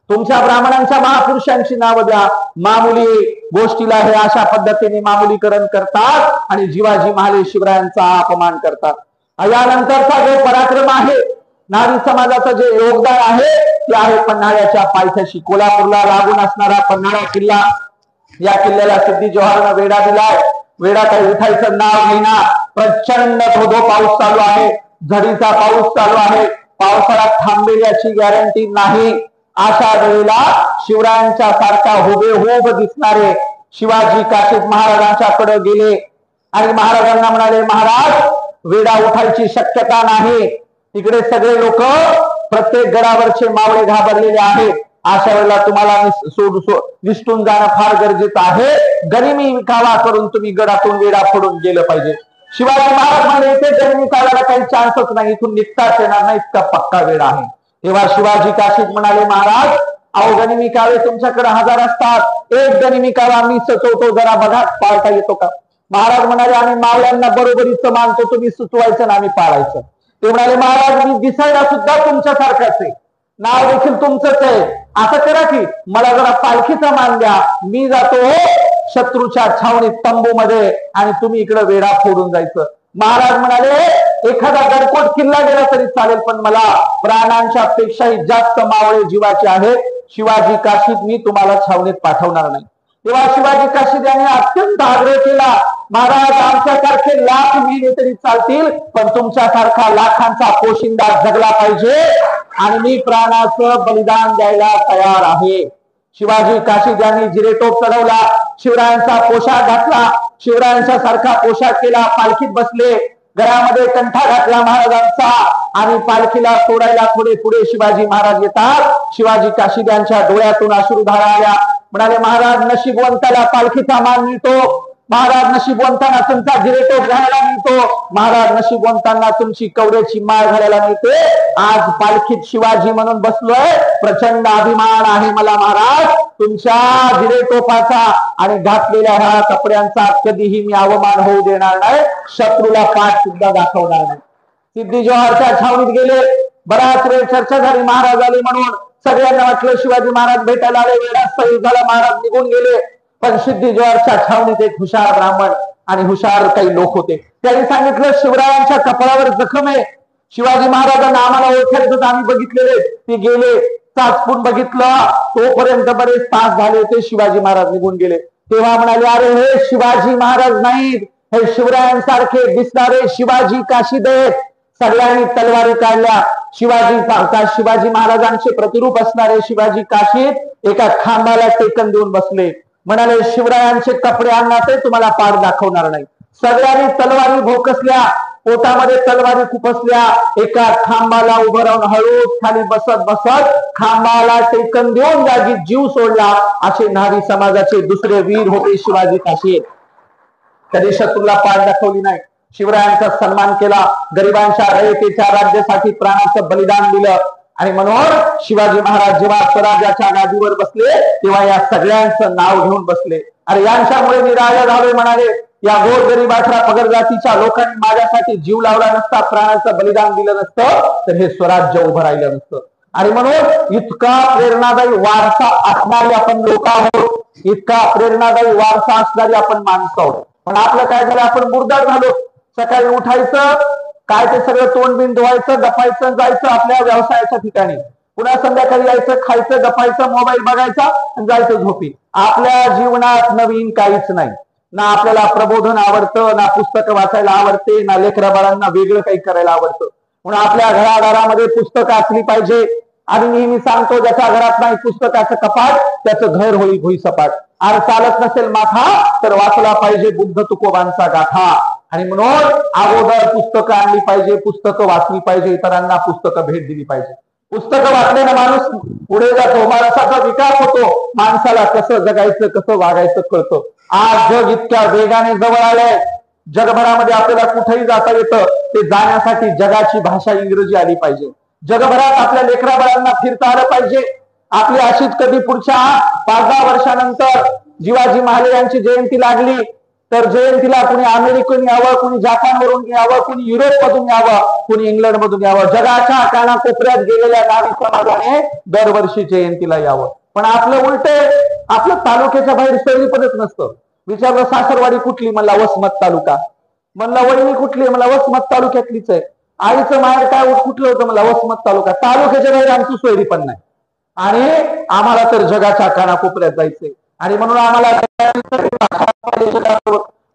तुमच्या ब्राह्मणांच्या महापुरुषांची नाव द्या. मामुली गोष्टीला हे अशा पद्धतीने मामुलीकरण करतात आणि जीवाजी महाले शिवरायांचा अपमान करतात. यानंतरचा जो पराक्रम आहे, नारी समाजाचं जे योगदान आहे ते आहे पन्हाळ्याच्या पायथ्याशी. कोल्हापूरला लागून असणारा पन्हाळा किल्ला, या किल्ल्याला सिद्धी जोहरनं वेढा दिलाय. वेढा काही उठायचं नाव घेईना. प्रचंड धोधो पाऊस चालू आहे, झडीचा पाऊस चालू आहे, पावसाळा थांबेल याची गॅरंटी नाही. अशा वेळेला शिवरायांच्या सारखा हुबेहूब दिसणारे शिवाजी काशीद महाराजांच्याकडे गेले आणि महाराजांना म्हणाले, महाराज वेढा उठायची शक्यता नाही. तिकडे सगळे लोक, प्रत्येक गडावरचे मावळे घाबरलेले आहेत. अशा वेळेला तुम्हाला निसटून जाणं फार गरजेचं आहे. गनिमी कावा करून तुम्ही गडातून वेढा फोडून गेलं पाहिजे. शिवाजी महाराज म्हणले, इथे गनिमी कावाला काही चान्सच नाही, इथून निघताच येणार नाही, इतका पक्का वेढा आहे. तेव्हा शिवाजी काशीद म्हणाले, महाराज अहो गनिमी कावे तुमच्याकडे 1000 असतात, एक गनिमी कावा मी सचवतो, जरा बघा पाळता येतो का. महाराज म्हणाले, आम्ही मावळ्यांना बरोबरीच मानतो, तुम्ही सुचवायचं ना आम्ही पाळायचं. ते म्हणाले, महाराज मी दिसायला सुद्धा तुमच्यासारखाच आहे, नाव देखील तुमचंच आहे, असं करा की मला जरा पालखीचा मान द्या, मी जातो शत्रूच्या छावणीत तंबूमध्ये आणि तुम्ही इकडे वेढा फोडून जायचं. महाराज म्हणाले, एखादा गडकोट किल्ला गेला तरी चालेल, पण मला प्राणांच्या पेक्षाही जास्त मावळे जीवाचे आहेत. शिवाजी काशीद मी तुम्हाला छावणीत पाठवणार नाही. तेव्हा शिवाजी काशीद यांनी अत्यंत आग्रह केला, महाराज आमच्यासारखे लाख मेले तरी चालतील, पण तुमच्यासारखा लाखांचा पोशिंदा जगला पाहिजे आणि मी प्राणाचं बलिदान द्यायला तयार आहे. शिवाजी काशीद यांनी जिरेटोप चढवला, शिवरायांचा पोशाख घातला, शिवरायांच्या सारखा पोशाख केला, पालखीत बसले, गळ्यामध्ये कंठा घातला महाराजांचा आणि पालखीला सोडायला थोडे पुढे शिवाजी महाराज येतात. शिवाजी काशीद यांच्या डोळ्यातून अश्रुधारा आल्या. म्हणाले, महाराज नशीबवंताला पालखीचा मान मिळतो, महाराज नशीबवंतांना तुमचा जिरेटोप घालायला मिळतो, महाराज नशीबवंतांना तुमची कवड्याची माळ घालायला मिळते. आज पालखीत शिवाजी म्हणून बसलोय, प्रचंड अभिमान आहे मला महाराज. तुमच्या जिरेटोपाचा आणि घातलेल्या ह्या कपड्यांचा कधीही मी अवमान होऊ देणार नाही, शत्रूला पाठ सुद्धा दाखवणार नाही. सिद्धी जोहरच्या छावणीत गेले, बराच वेळ चर्चा झाली, महाराज आले म्हणून सगळ्यांना वाटलं शिवाजी महाराज भेटायला आले, वेळा सही झाला, महाराज निघून गेले. पण सिद्धी जोहरच्या छावणीत एक हुशार ब्राह्मण आणि हुशार काही लोक होते. त्यांनी सांगितलं, शिवरायांच्या कपाळावर जखम आहे, शिवाजी महाराजांना आम्हाला ओळखायचं आम्ही बघितलेले. ते गेले, चाचपून बघितलं, तोपर्यंत बरेच तास झाले होते, शिवाजी महाराज निघून गेले. तेव्हा म्हणाले, अरे हे शिवाजी महाराज नाहीत, हे शिवरायांसारखे दिसणारे शिवाजी काशीद आहेत. सगळ्यांनी तलवारी काढल्या. शिवाजी महाराजांचे प्रतिरूप असणारे शिवाजी काशीद एका खांबाला टेकन देऊन बसले. म्हणाले, शिवरायांचे कपडे आणणार ते तुम्हाला पाठ दाखवणार नाही. सगळ्यांनी तलवारी भोकसल्या, पोटामध्ये तलवारी खुपसल्या, एका खांबाला उभं राहून हळूच खाली बसत बसत खांबाला टेकन देऊन जागी जीव सोडला. असे नारी समाजाचे दुसरे वीर होते शिवाजी काशीद. कधी शत्रूला पाठ दाखवली नाही, शिवरायांचा सन्मान केला, गरिबांच्या रयतेच्या राज्यासाठी प्राणाचं बलिदान दिलं. आणि म्हणून शिवाजी महाराज जेव्हा स्वराज्याच्या गादीवर बसले तेव्हा या सगळ्यांचं नाव घेऊन बसले. अरे यांच्यामुळे मी राजा झालोय म्हणाले, या गोरगरीब 18 पगड जातीच्या लोकांनी माझ्यासाठी जीव लावला नसता, प्राणाचं बलिदान दिलं नसतं, तर हे स्वराज्य उभं राहिलं नसतं. आणि म्हणून इतका प्रेरणादायी वारसा असणारी आपण लोक आहोत, इतका प्रेरणादायी वारसा असणारी आपण माणसं आहोत. पण आपलं काय झालं, आपण मुर्दार झालो. सकाळी उठायचं, काय ते सगळं तोंड बिंड धुवायचं, दपायचं, जायचं आपल्या व्यवसायाच्या ठिकाणी. पुन्हा संध्याकाळी यायचं, खायचं, दपायचं, मोबाईल बघायचा आणि जायचं झोपी. आपल्या जीवनात नवीन काहीच नाही. ना आपल्याला प्रबोधन आवडतं, ना पुस्तकं वाचायला आवडते, ना लेकरा बाळांना वेगळं काही करायला आवडतं. म्हणून आपल्या घराघरामध्ये पुस्तकं असली पाहिजे. आम्ही नेहमी सांगतो, ज्याच्या घरात नाही पुस्तकाचं कपाट त्याचं घर होई भुई सपाट. आणि चालत नसेल माथा तर वाचला पाहिजे बुद्ध तुकोबांचा गाथा. आणि म्हणून अगोदर पुस्तकं आणली पाहिजे, पुस्तकं वाचली पाहिजे, इतरांना पुस्तकं भेट दिली पाहिजे. पुस्तकं वाचल्याने माणूस पुढे जातो, माणसाचा विकास होतो, माणसाला कसं जगायचं कसं वागायचं कळतं. आज जग इतक्या वेगाने जवळ आलंय, जगभरामध्ये आपल्याला कुठेही जाता येतं. ते जाण्यासाठी जगाची भाषा इंग्रजी आली पाहिजे. जगभरात आपल्या लेकरा बाळांना फिरता आलं पाहिजे. आपली अशीच कधी पुढच्या 5-10 वर्षानंतर शिवाजी महाराजांची जयंती लागली तर जयंतीला कुणी अमेरिकेतून यावं, कुणी जापानवरून यावं, कुणी युरोप मधून यावं, कुणी इंग्लंड मधून यावं, जगाच्या कानाकोपऱ्यात गेलेल्या नावी समाजाने दरवर्षी जयंतीला यावं. पण आपलं उलट, आपलं तालुक्याच्या बाहेर शहरी पडत नसतं. विचारलं सासरवाडी कुठली, म्हणला वसमत तालुका. म्हणला वहिनी कुठली, मला वसमत तालुक्यातलीच आहे. आईचं माहेर काय कुठलं होतं, मला वसमत तालुका. तालुक्याच्या बाहेर आमची सोयरी पण नाही. आणि आम्हाला तर जगाच्या कानाकोपऱ्यात जायचंय. आणि म्हणून आम्हाला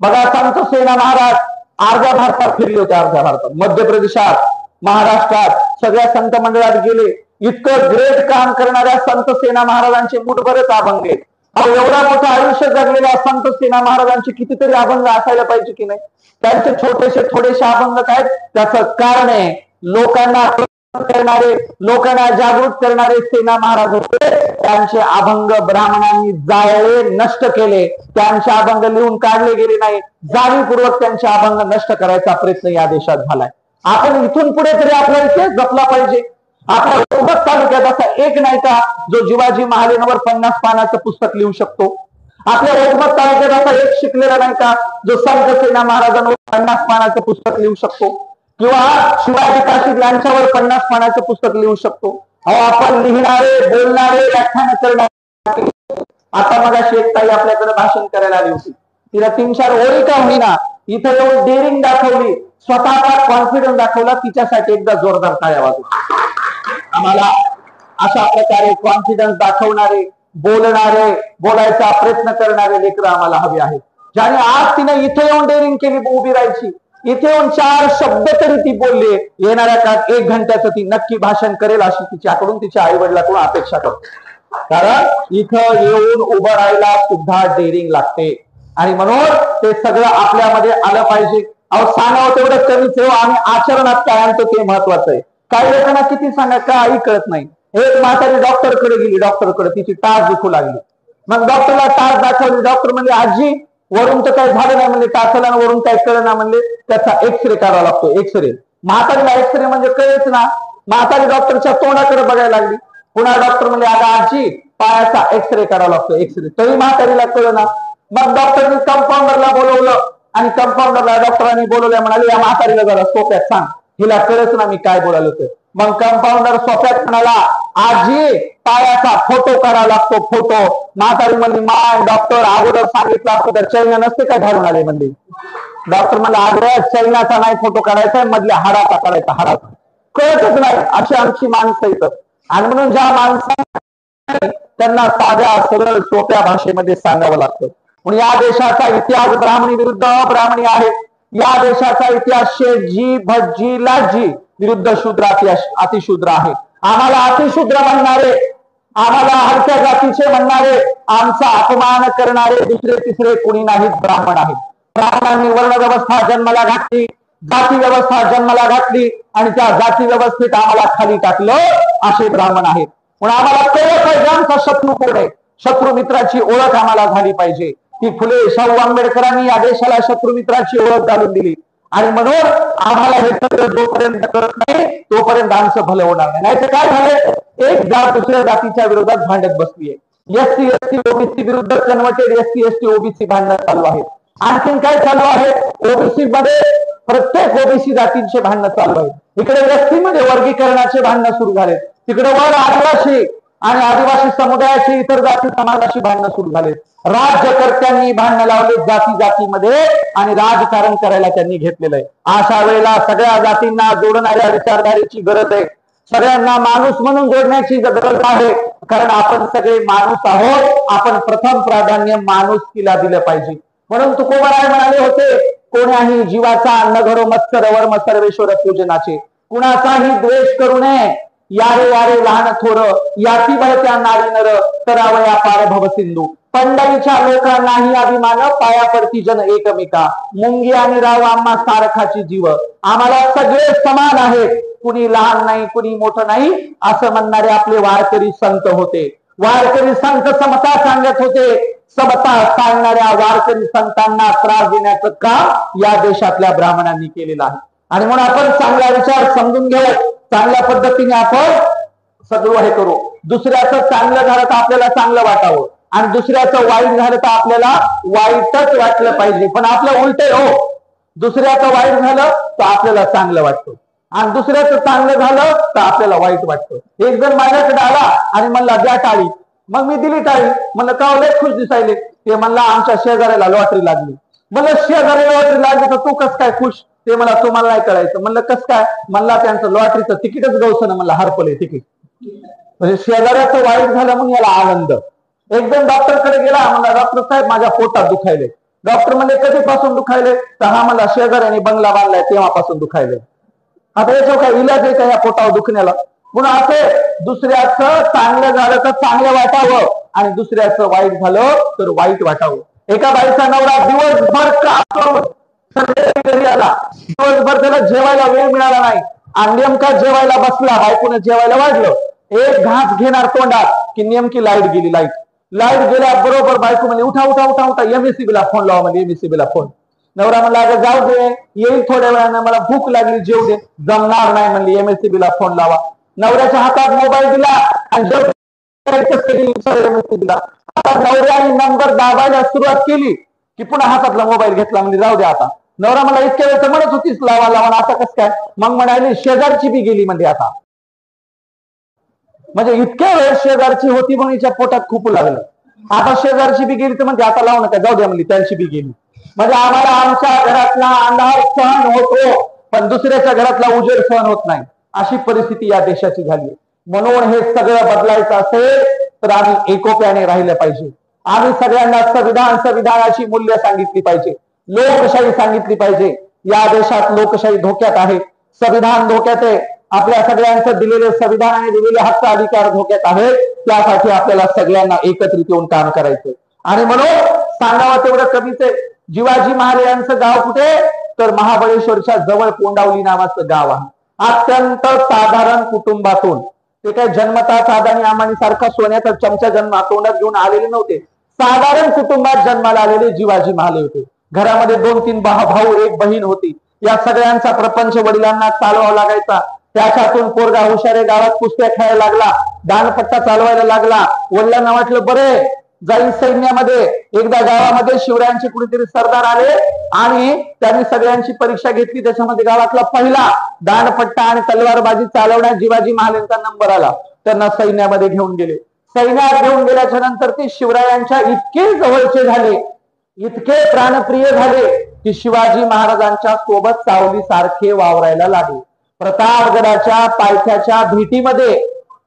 बघा, संत सेना महाराज अर्ध्या भारतात फिरले होते. अर्ध्या भारतात, मध्य प्रदेशात, महाराष्ट्रात सगळ्या संत मंडळात गेले. इतकं ग्रेट काम करणाऱ्या संत सेना महाराजांचे मुठभरच अभंग आहेत. एवढा मोठं आयुष्य जगलेल्या संत सेना महाराजांचे कितीतरी अभंग असायला पाहिजे की नाही. त्यांचे थोडेसे अभंग काय, त्याचं कारण आहे लोकांना करणारे, लोकांना जागृत करणारे सेना महाराज होते. त्यांचे अभंग ब्राह्मणांनी जाळले, नष्ट केले. त्यांचे अभंग लिहून काढले गेले नाही. जाणीवपूर्वक त्यांचे अभंग नष्ट करायचा प्रयत्न या देशात झालाय. आपण इथून पुढे तरी आपला इतिहास जपला पाहिजे. आपल्या सोबत तालुक्यात असा एक नाही का जो शिवाजी महाराजांवर 50 पानाचं पुस्तक लिहू शकतो. आपल्या रोजमत तालुक्यात असा एक शिकलेला नाही का जो संत सेना महाराजांवर 50 पानाचं पुस्तक लिहू शकतो, किंवा शिवाजी काशीद यांच्यावर 50 पानाचं पुस्तक लिहू शकतो. आपण लिहिणारे, बोलणारे, व्याख्यान करणारे. आता मग अशी एक ताई आपल्याकडे भाषण करायला आली होती. तिला 3-4 ओळी का होईना इथं येऊन डेअरिंग दाखवली, स्वतःचा कॉन्फिडन्स दाखवला. तिच्यासाठी एकदा जोरदार टाळ्या वाजवा. आम्हाला अशा प्रकारे कॉन्फिडन्स दाखवणारे, बोलणारे, बोलायचा प्रयत्न करणारे लेकरं आम्हाला हवे आहेत. ज्याने आज तिने इथे येऊन डेअरिंग केली उभी राहायची, इथे येऊन 4 शब्द तरी ती बोलली. येणाऱ्या काळात 1 घंट्याचं ती नक्की भाषण करेल अशी तिच्याकडून, तिच्या आई वडिलांकडून अपेक्षा करतो. कारण इथं येऊन उभं राहायला सुद्धा डेअरिंग लागते. आणि म्हणून ते सगळं आपल्यामध्ये आलं पाहिजे. सांगावं तेवढं कमीच आहे, आम्ही आचरणात काय आणतो ते महत्वाचं आहे. काही लोकांना किती सांगा काही कळत नाही. एक म्हातारी डॉक्टरकडे गेली, डॉक्टरकडे तिची टाच दुखू लागली. मग डॉक्टरला टाच दाखवली. डॉक्टर म्हणजे आजी वरून तर काही झालं नाही म्हणले, टाचला वरून काही कळलं ना म्हणले, त्याचा एक्सरे करावा लागतो. एक्सरे, म्हातारीला एक्सरे म्हणजे कळेच ना. म्हातारी डॉक्टरच्या तोंडाकडे बघायला लागली. पुन्हा डॉक्टर म्हणजे अगं आजी पायाचा एक्सरे करावा लागतो. एक्सरे, तरी म्हातारीला कळलं ना. मग डॉक्टरनी कंपाऊंडरला बोलवलं आणि कंपाऊंडरला डॉक्टरांनी बोलवल्या, म्हणाले या म्हातारीला जरा सोप्यात सांग, हिला कळच ना मी काय बोलालो ते. मग कंपाऊंडर सोप्यात म्हणाला, आजी पायाचा फोटो काढावा लागतो, फोटो. म्हातारी म्हणली, माय डॉक्टर अगोदर सांगितलं असतं तर चैना नसते काय घालून आले म्हणली. डॉक्टर म्हणला, अगोदर चैनाचा नाही फोटो काढायचा, मधल्या हाडाचा काढायचा, हाडाचा. कळतच नाही. अशी आमची माणसं येतात. आणि म्हणून ज्या माणसं त्यांना साध्या सरळ सोप्या भाषेमध्ये सांगावं लागतं. म्हणून या देशाचा इतिहास ब्राह्मणी विरुद्ध अब्राह्मणी आहे. या देशाचा इतिहास शेठजी, भटजी, लाटजी विरुद्ध शूद्र अतिशूद्र आहे. आम्हाला अतिशूद्र म्हणणारे, आम्हाला हलक्या जातीचे म्हणणारे, आमचा अपमान करणारे दुसरे तिसरे कोणी नाहीत, ब्राह्मण आहेत. ब्राह्मणांनी वर्ण व्यवस्था जन्माला घातली, जाती व्यवस्था जन्माला घातली आणि त्या जाती व्यवस्थेत आम्हाला खाली टाकलं, असे ब्राह्मण आहेत. म्हणून आम्हाला कळलं पाहिजे आमचा शत्रू कोण आहे. शत्रू मित्राची ओळख आम्हाला झाली पाहिजे. ती फुले शाहू आंबेडकरांनी या देशाला शत्रू मित्राची ओळख घालून दिली. आणि म्हणून आम्हाला हे सगळं जोपर्यंत कळत नाही तोपर्यंत आमचं भलं होणार नाही. नाहीतर काय झालंय, एक जात दुसऱ्या जातीच्या विरोधात भांडत बसलीये. एससी एसटी ओबीसी विरुद्ध कन्वर्टेड एससी एसटी ओबीसी भांडण चालू आहे. आणखीन काय चालू आहे, ओबीसी मध्ये प्रत्येक ओबीसी जातींचे भांडण चालू आहे. इकडे एसटी मध्ये वर्गीकरणाचे भांडण सुरू झाले, तिकडे वर आदिवासी आणि आदिवासी समुदायाची इतर जाती समाजाशी भांडणं सुरू झाले. राज्यकर्त्यांनी भांडणं लावले जाती जातीमध्ये आणि राजकारण करायला त्यांनी घेतलेलं आहे. अशा वेळेला सगळ्या जातींना जोडणाऱ्या विचारधारेची गरज आहे. सगळ्यांना माणूस म्हणून जोडण्याची गरज आहे. कारण आपण सगळे माणूस आहोत. आपण प्रथम प्राधान्य माणुसकीला दिलं पाहिजे. म्हणून तुकोबाराय म्हणाले होते, कोण्याही जीवाचा अन्न घडो मत्सर वर्म सर्वेश्वर पूजनाचे. कुणाचाही द्वेष करू नये. यारे यारे लहान थोर याती बळत्या नारी नर करावया पार भव सिंधू. पंढरीच्या लोकांनाही अभिमान पाया पडती जन एकमेका. मुंगी आणि राव आम्हा सारखाची जीव. आम्हाला सगळे समान आहेत. कुणी लहान नाही कुणी मोठं नाही असं म्हणणारे आपले वारकरी संत होते. वारकरी संत समता सांगत होते. समता सांगणाऱ्या वारकरी संतांना त्रास देण्याचं काम या देशातल्या ब्राह्मणांनी केलेलं आहे. आणि म्हणून आपण चांगला विचार समजून घेऊ. चांगल्या पद्धतीने आपण सगळं हे करू. दुसऱ्याचं चांगलं झालं तर आपल्याला चांगलं वाटावं आणि दुसऱ्याचं वाईट झालं तर आपल्याला वाईटच वाटलं पाहिजे. पण आपलं उलट हो, दुसऱ्याचं वाईट झालं तर आपल्याला चांगलं वाटतं आणि दुसऱ्याचं चांगलं झालं तर आपल्याला वाईट वाटतं. एक जण माझ्याकडे आला आणि म्हणला द्या टाळी. मग मी दिली टाळी. म्हणलं का लय खुश दिसायले. ते म्हणला आमच्या शेजाऱ्याला लॉटरी लागली. म्हणलं शेजाऱ्याला लॉटरी लागली तर तू कस काय खुश. ते मला तुम्हाला नाही कळायचं. म्हणलं कस काय. म्हणला त्यांचं लॉटरीचं तिकीटच गवसं म्हणलं हरपले तिकीट. म्हणजे शेजाऱ्याचं वाईट झालं म्हणून याला आनंद. एकदम डॉक्टरकडे गेला. म्हणला डॉक्टर साहेब माझ्या पोटात दुखायले. डॉक्टर म्हणले कधीपासून दुखायले. तर हा म्हणला शेजाऱ्याने बंगला बांधलाय तेव्हापासून दुखायले. आता याच्यावर काय इलाज आहे का या पोटावर दुखण्याला. म्हणून असे दुसऱ्याचं चांगलं झालं तर चांगलं वाटावं आणि दुसऱ्याचं वाईट झालं तर वाईट वाटावं. एका बाईचा नवरा दिवसभर घरी आला. दिवसभर त्याला जेवायला वेळ मिळाला नाही आणि नेमका जेवायला बसला. बायकोने जेवायला वाढलं. एक घास घेणार तोंडात की नेमकी लाईट गेली. लाईट गेल्या बरोबर बायको म्हणजे उठा उठा उठा उठा MSCB ला फोन लावा. म्हणजे MSCB ला फोन. नवरा म्हणला अगं जाऊ दे येईल थोड्या वेळानं मला भूक लागली जेव दे. जमणार नाही म्हणली MSCB ला फोन लावा. नवऱ्याच्या हातात मोबाईल दिला आणि MSCB ला. आता नवऱ्याने नंबर दाबायला सुरुवात केली की पुन्हा हातातला मोबाईल घेतला. म्हणजे जाऊ दे आता. नवरा मला इतक्या वेळ तर म्हणत होतीस लावा लावा आता कसं काय. मग म्हणाली शेजारची बी गेली म्हणजे आता. म्हणजे इतक्या वेळ शेजारची होती म्हणून हिच्या पोटात खूप लागलं. आता शेजारची बी गेली तर म्हणजे आता लावू नका जाऊ द्या म्हणली त्यांची बी गेली. म्हणजे आम्हाला आमच्या घरातला अंधार सहन होतो पण दुसऱ्याच्या घरातला उजेड सहन होत नाही. अशी परिस्थिती या देशाची झाली. म्हणून हे सगळं बदलायचं असेल तर आम्ही एकोप्याने राहिलं पाहिजे. आम्ही सगळ्यांना संविधानाची मूल्य सांगितली पाहिजे. लोकशाही सांगितली पाहिजे. या देशात लोकशाही धोक्यात आहे. संविधान धोक्यात आहे. आपल्या सगळ्यांचं दिलेले संविधानाने दिलेले हक्क अधिकार धोक्यात आहेत. त्यासाठी आपल्याला सगळ्यांना एकत्रित येऊन काम करायचं. आणि म्हणून सांगावं तेवढं कमीच आहे. शिवाजी महाराजांचं गाव कुठे तर महाबळेश्वरच्या जवळ कोंडावली नावाचं गाव आहे. अत्यंत साधारण कुटुंबातून. ते काय जन्मतः अदानी अंबानी सारखा सोन्याचा चमचा तोंडात घेऊन आलेले नव्हते. साधारण कुटुंबात जन्माला आलेले शिवाजी महाले होते. घरामध्ये 2-3 भाऊ एक बहीण होती. या सगळ्यांचा प्रपंच वडिलांना चालवावा लागायचा. त्याच्यातून पोरगा हुशारे गावात कुस्त्या खेळायला लागला. दानपट्टा चालवायला लागला. वडिलांना वाटलं बरे जाईल सैन्यामध्ये. एकदा गावामध्ये शिवरायांचे कुणीतरी सरदार आले आणि त्यांनी सगळ्यांची परीक्षा घेतली. त्याच्यामध्ये गावातला पहिला दानपट्टा आणि तलवारबाजी चालवण्यात शिवाजी महाराजांचा नंबर आला. त्यांना सैन्यामध्ये घेऊन गेले. सैन्यात घेऊन गेल्याच्या नंतर ते शिवरायांच्या इतके जवळचे झाले इतके प्राणप्रिय झाले की शिवाजी महाराजांच्या सोबत सावली सारखे वावरायला लागले. प्रतापगडाच्या पायथ्याच्या भेटीमध्ये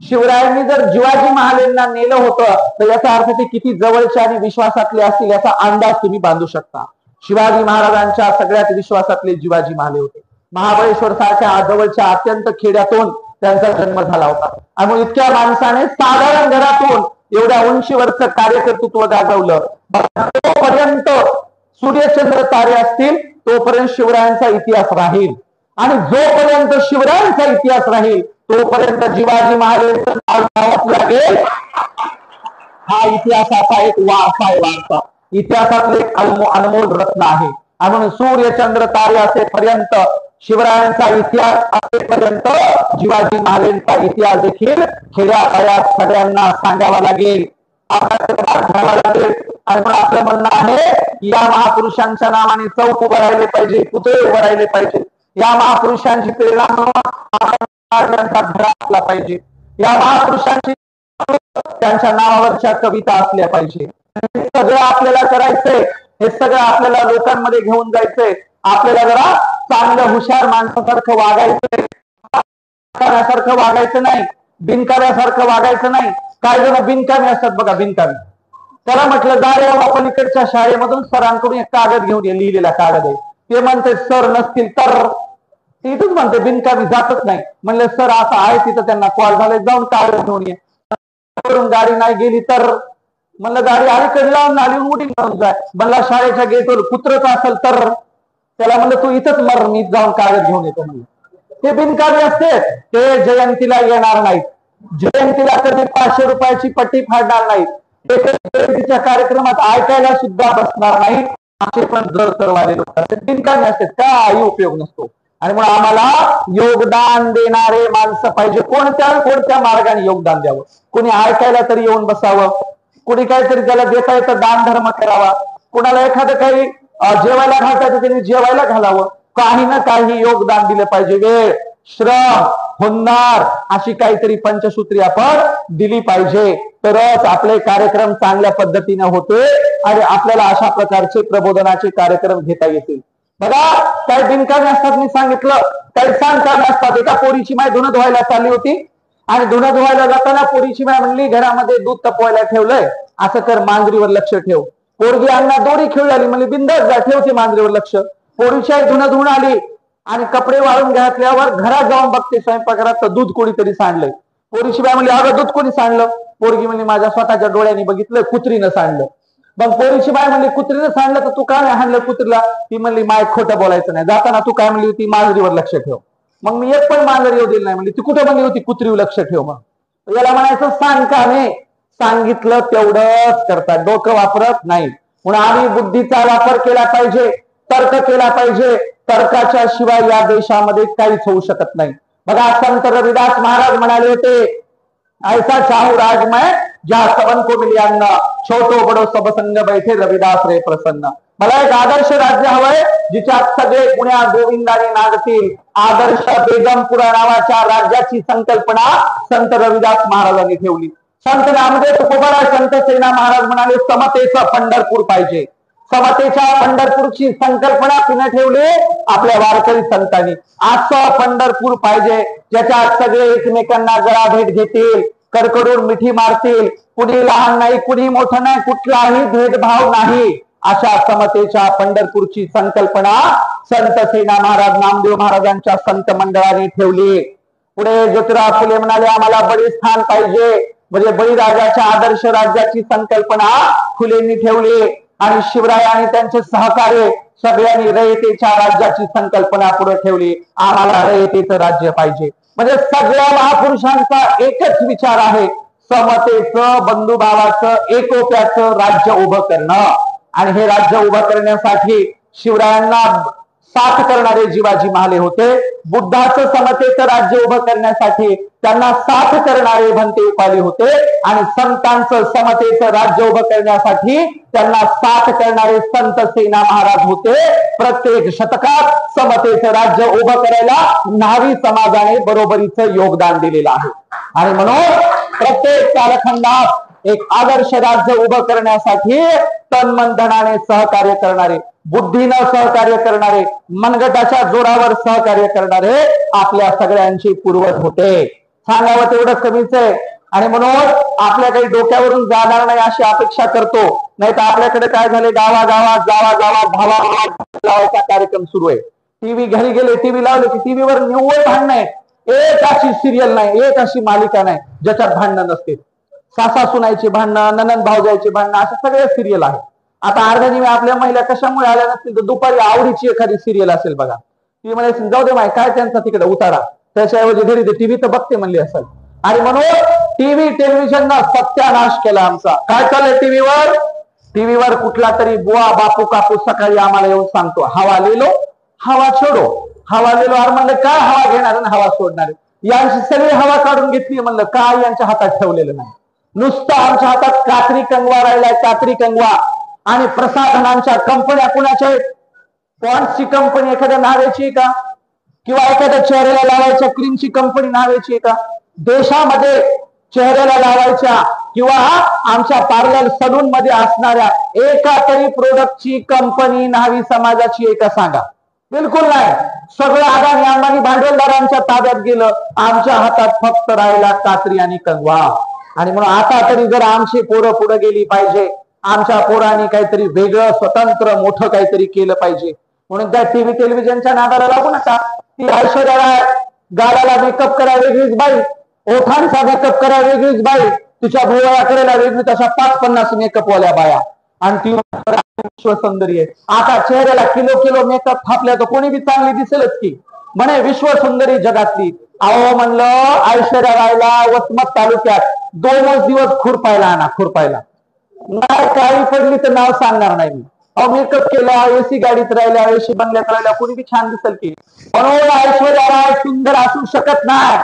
शिवरायांनी जर शिवाजी महाराजांना नेलं होतं तर याचा अर्थ ते किती जवळचे आणि विश्वासातले असतील याचा अंदाज तुम्ही बांधू शकता. शिवाजी महाराजांच्या सगळ्यात विश्वासातले शिवाजी महाले होते. महाबळेश्वर सारख्या जवळच्या अत्यंत खेड्यातून त्यांचा जन्म झाला होता. आणि इतक्या माणसाने साधारण घरातून एवढ्या उंचीवरचं कार्यकर्तृत्व दाखवलं. तोपर्यंत सूर्यचंद्र तारे असतील तोपर्यंत शिवरायांचा इतिहास राहील आणि जोपर्यंत शिवरायांचा इतिहास राहील तोपर्यंत शिवाजी महाराजांचं नाव लागेल. हा इतिहासाचा एक वारसा आहे. वारसा इतिहासातले एक अनमोल रत्न आहे. म्हणून सूर्यचंद्र तारे असेपर्यंत शिवरायांचा इतिहास असेपर्यंत शिवाजी महाराजांचा इतिहास देखील खेड्यापाड्यात सगळ्यांना सांगावा लागेल. आणि आपलं म्हणणं आहे की या महापुरुषांच्या नावाने चौक उभं राहिले पाहिजे. पुतळे उभं राहिले पाहिजे. या महापुरुषांची प्रेरणा घडा असला पाहिजे. या महापुरुषांची त्यांच्या नावावरच्या कविता असल्या पाहिजे. हे सगळं आपल्याला करायचंय, हे सगळं आपल्याला लोकांमध्ये घेऊन जायचंय. आपल्याला जरा चांगलं हुशार माणसासारखं वागायचंय, सारखं वागायचं नाही, बिनकार्यासारखं वागायचं नाही. काही जण बिनकामी असतात बघा, बिनकामी. त्याला म्हटलं जा रे पलीकडच्या शाळेमधून सरांकडून एक कागद घेऊन ये, लिहिलेला कागद आहे. ते म्हणते सर नसतील तर, तिथंच म्हणते बिनकामी जातच नाही. म्हणले सर असं आहे तिथं, त्यांना कॉल झाले, जाऊन कागद घेऊन ये. गाडी नाही गेली तर, म्हणलं गाडी अलीकडे लावून नाली उडी मारून जाय. म्हणला शाळेच्या गेटवर कुत्रच असेल तर, त्याला म्हणलं तू इथंच मर, मी जाऊन कागद घेऊन येतो. म्हणलं ते बिनकामी असते, ते जयंतीला येणार नाहीत, जयंतीला कधी 500 रुपयाची पट्टी फाडणार नाहीत, जयंतीच्या कार्यक्रमात ऐकायला सुद्धा बसणार नाही. असे पण जर तरवाले लोक बिनकामी असतात, काही उपयोग नसतो. आणि मग आम्हाला योगदान देणारे माणसं पाहिजे. कोणत्या मार्गाने योगदान द्यावं, कोणी ऐकायला तरी येऊन बसावं, कोणी काहीतरी त्याला देता येतं दान धर्म करावा, कोणाला एखादं काही जेवायला घालता त्यांनी जेवायला घालावं, काही ना काही योगदान दिलं पाहिजे. वेळ, श्रम, हुन्नर अशी काहीतरी पंचसूत्री आपण दिली पाहिजे, तरच आपले कार्यक्रम चांगल्या पद्धतीने होते आणि आपल्याला अशा प्रकारचे प्रबोधनाचे कार्यक्रम घेता येतील. बघा काही बिनकामी असतात, मी सांगितलं, काही सांगकामी असतात. एका पोरीची माय धुणं धुवायला चालली होती आणि धुणं धुवायला जाताना पोरीची माय म्हणली घरामध्ये दूध तपवायला ठेवलंय, असं कर, मांजरीवर लक्ष ठेव. पोरगी अण्णा दोरी खेळली, म्हणली बिंदास जा, ठेवते मांजरीवर लक्ष. पोरीची आई धुणं धुवून आली आणि कपडे वाळून घातल्यावर घरात जाऊन बघते स्वयंपाकघरात तर दूध कोणीतरी सांडलंय. पोरीची बाई म्हणली अगं दूध कोणी सांडलं? पोरगी म्हणली माझ्या स्वतःच्या डोळ्यांनी बघितलं, कुत्रीनं सांडलं. मग पोरीची बाई म्हणली कुत्रीनं सांडलं तर तू का नाही हाणलं कुत्रीला? ती म्हणली माय खोटं बोलायचं नाही, जाताना तू काय म्हणली होती मांजरीवर लक्ष ठेव. मग मी एक पण मांजर येऊ दिली नाही. म्हणली ती कुठे म्हणली होती कुत्रीवर लक्ष ठेव. मग याला म्हणायचं सांग का नाही, सांगितलं तेवढंच करतात, डोकं वापरत नाही. म्हणून आम्ही बुद्धीचा वापर केला पाहिजे, तर्क केला पाहिजे. तर्काच्या शिवाय या देशामध्ये काहीच होऊ शकत नाही. बघा संत रविदास महाराज म्हणाले होते, ऐसा चाहू राज मैं ज्या सबन को मिली अन्न, छोटो बडो सब संग बैठे रविदास रे प्रसन्न. मला एक आदर्श राज्य हवंय जिच्यात सगळे गुण्या गोविंदाने नांदतील. आदर्श बेगमपुरा नावाच्या राज्याची संकल्पना संत रविदास महाराजांनी ठेवली. संत नामदेव तुकोबाराय संत सेना महाराज म्हणाले समतेचं पंढरपूर पाहिजे. समतेच्या पंढरपूरची संकल्पना पुन्हा ठेवली आपल्या वारकरी संतांनी. असं पंढरपूर पाहिजे ज्याच्यात सगळे एकमेकांना गळा भेट घेतील, कडकडून मिठी मारतील, कुणी लहान नाही कुणी मोठं नाही, कुठलाही भेदभाव नाही. अशा समतेच्या पंढरपूरची संकल्पना संत सेना महाराज नामदेव महाराजांच्या संत मंडळाने ठेवली. पुढे ज्योतिराव फुले म्हणाले आम्हाला बळीस्थान पाहिजे, म्हणजे बळीराजाच्या आदर्श राज्याची संकल्पना फुलेंनी ठेवली. आणि शिवराय आणि त्यांचे सहकार्य सगळ्यांनी रयतेच्या राज्याची संकल्पना पुढे ठेवली. आम्हाला रयतेचं राज्य पाहिजे. म्हणजे सगळ्या महापुरुषांचा एकच विचार आहे, समतेचं, बंधुभावाचं, एकोप्याचं राज्य उभं करणं. आणि हे राज्य उभं करण्यासाठी शिवरायांना साथ करणारे जिवाजी महाले होते. बुद्धाचं समतेचं राज्य उभं करण्यासाठी त्यांना साथ करणारे भंते उपाली होते. आणि संतांचं समतेचं राज्य उभं करण्यासाठी त्यांना साथ करणारे संत सेना महाराज होते. प्रत्येक शतकात समतेचं राज्य उभं करायला न्हावी समाजाने बरोबरीचं योगदान दिलेलं आहे. आणि म्हणून प्रत्येक कालखंडात एक आदर्श राज्य उभं करण्यासाठी तन मन धनाने सहकार्य करणारे, बुद्धीनं सहकार्य करणारे, मनगटाच्या जोरावर सहकार्य करणारे आपल्या सगळ्यांचे पूर्वज होते. सांगावं तेवढं कमीच आहे. आणि म्हणून आपल्या काही डोक्यावरून जाणार नाही अशी अपेक्षा करतो. नाही तर आपल्याकडे काय झाले, गावागावात लावायचा कार्यक्रम सुरू आहे. टीव्ही घरी गेले, टीव्ही लावले की टीव्हीवर निव्वळ भांडण आहे. एक अशी सिरियल नाही, एक अशी मालिका नाही ज्याच्यात भांडणं नसते. सासा सुनायची भांडणं, ननंद भावजायची भांडणं, अशा सगळ्या सिरियल आहेत. आता अर्ध्याने आपल्या महिला कशामुळे आल्या नसतील तर दुपारी आवडीची एखादी सिरियल असेल बघा, ती म्हणायची जाऊ दे माय काय त्यांचा तिकडे उतारा, त्याच्याऐवजी घरी टीव्ही तर बघते म्हणली असेल. आणि म्हणून टेलिव्हिजननं सत्यानाश केला आमचा. काय चाललंय टीव्हीवर? टीव्हीवर कुठला तरी बुवा बापू कापू सकाळी आम्हाला येऊन सांगतो हवा लेलो हवा छोडो. हवा लेलो अरे म्हणलं काय हवा घेणार आणि हवा सोडणार, यांची सगळी हवा काढून घेतली. म्हणलं काय यांच्या हातात ठेवलेलं नाही, नुसतं आमच्या हातात कात्री कंगवा राहिलाय, कात्री कंगवा. आणि प्रसाधनांच्या कंपन्या कुणाच्या आहेत? पॉन्ड्सची कंपनी एखाद्या नावाची का? किंवा एखाद्या चेहऱ्याला लावायच्या क्रीमची कंपनी नावाची का? देशामध्ये चेहऱ्याला लावायच्या किंवा आमच्या पार्लर सलून मध्ये असणाऱ्या एका तरी प्रोडक्टची कंपनी न्हावी समाजाची एका सांगा? बिलकुल नाही. सगळं अदानी अंबानी भांडवलदारांच्या ताब्यात गेलं. आमच्या हातात फक्त राहिला कात्री आणि कंगवा. आणि म्हणून आता तरी जर आमची पोरं पुढे गेली पाहिजे, आमच्या पोरांनी काहीतरी वेगळं स्वतंत्र मोठं काहीतरी केलं पाहिजे. म्हणून त्या टीव्ही टेलिव्हिजनच्या नादाला लागू नका. ती ऐश्वर्या राय गालाला मेकअप करा वेगळीच बाई, ओठांचा मेकअप करा वेगळीच बाई, तिच्या भोवळ्या करायला वेगळी, तशा 5-50 मेकअप वाल्या बाया. आणि ती विश्वसुंदरी आहे. आता चेहऱ्याला किलो किलो मेकअप थापल्या तर कोणी बी चांगली दिसेलच की. म्हणे विश्वसुंदरी जगातली. अहो म्हणलं ऐश्वर्या रायला वसमत तालुक्यात 2 दिवस खुरपायला आणा, खुरपायला नाही काळी पडली तर नाव सांगणार नाही मी. अहो मेकअप केला, एसी गाडीत राहिल्या, एसी बंगल्यात राहिल्या, कोणी बी छान दिसेल की. म्हणून ऐश्वर्या राय सुंदर असू शकत नाही.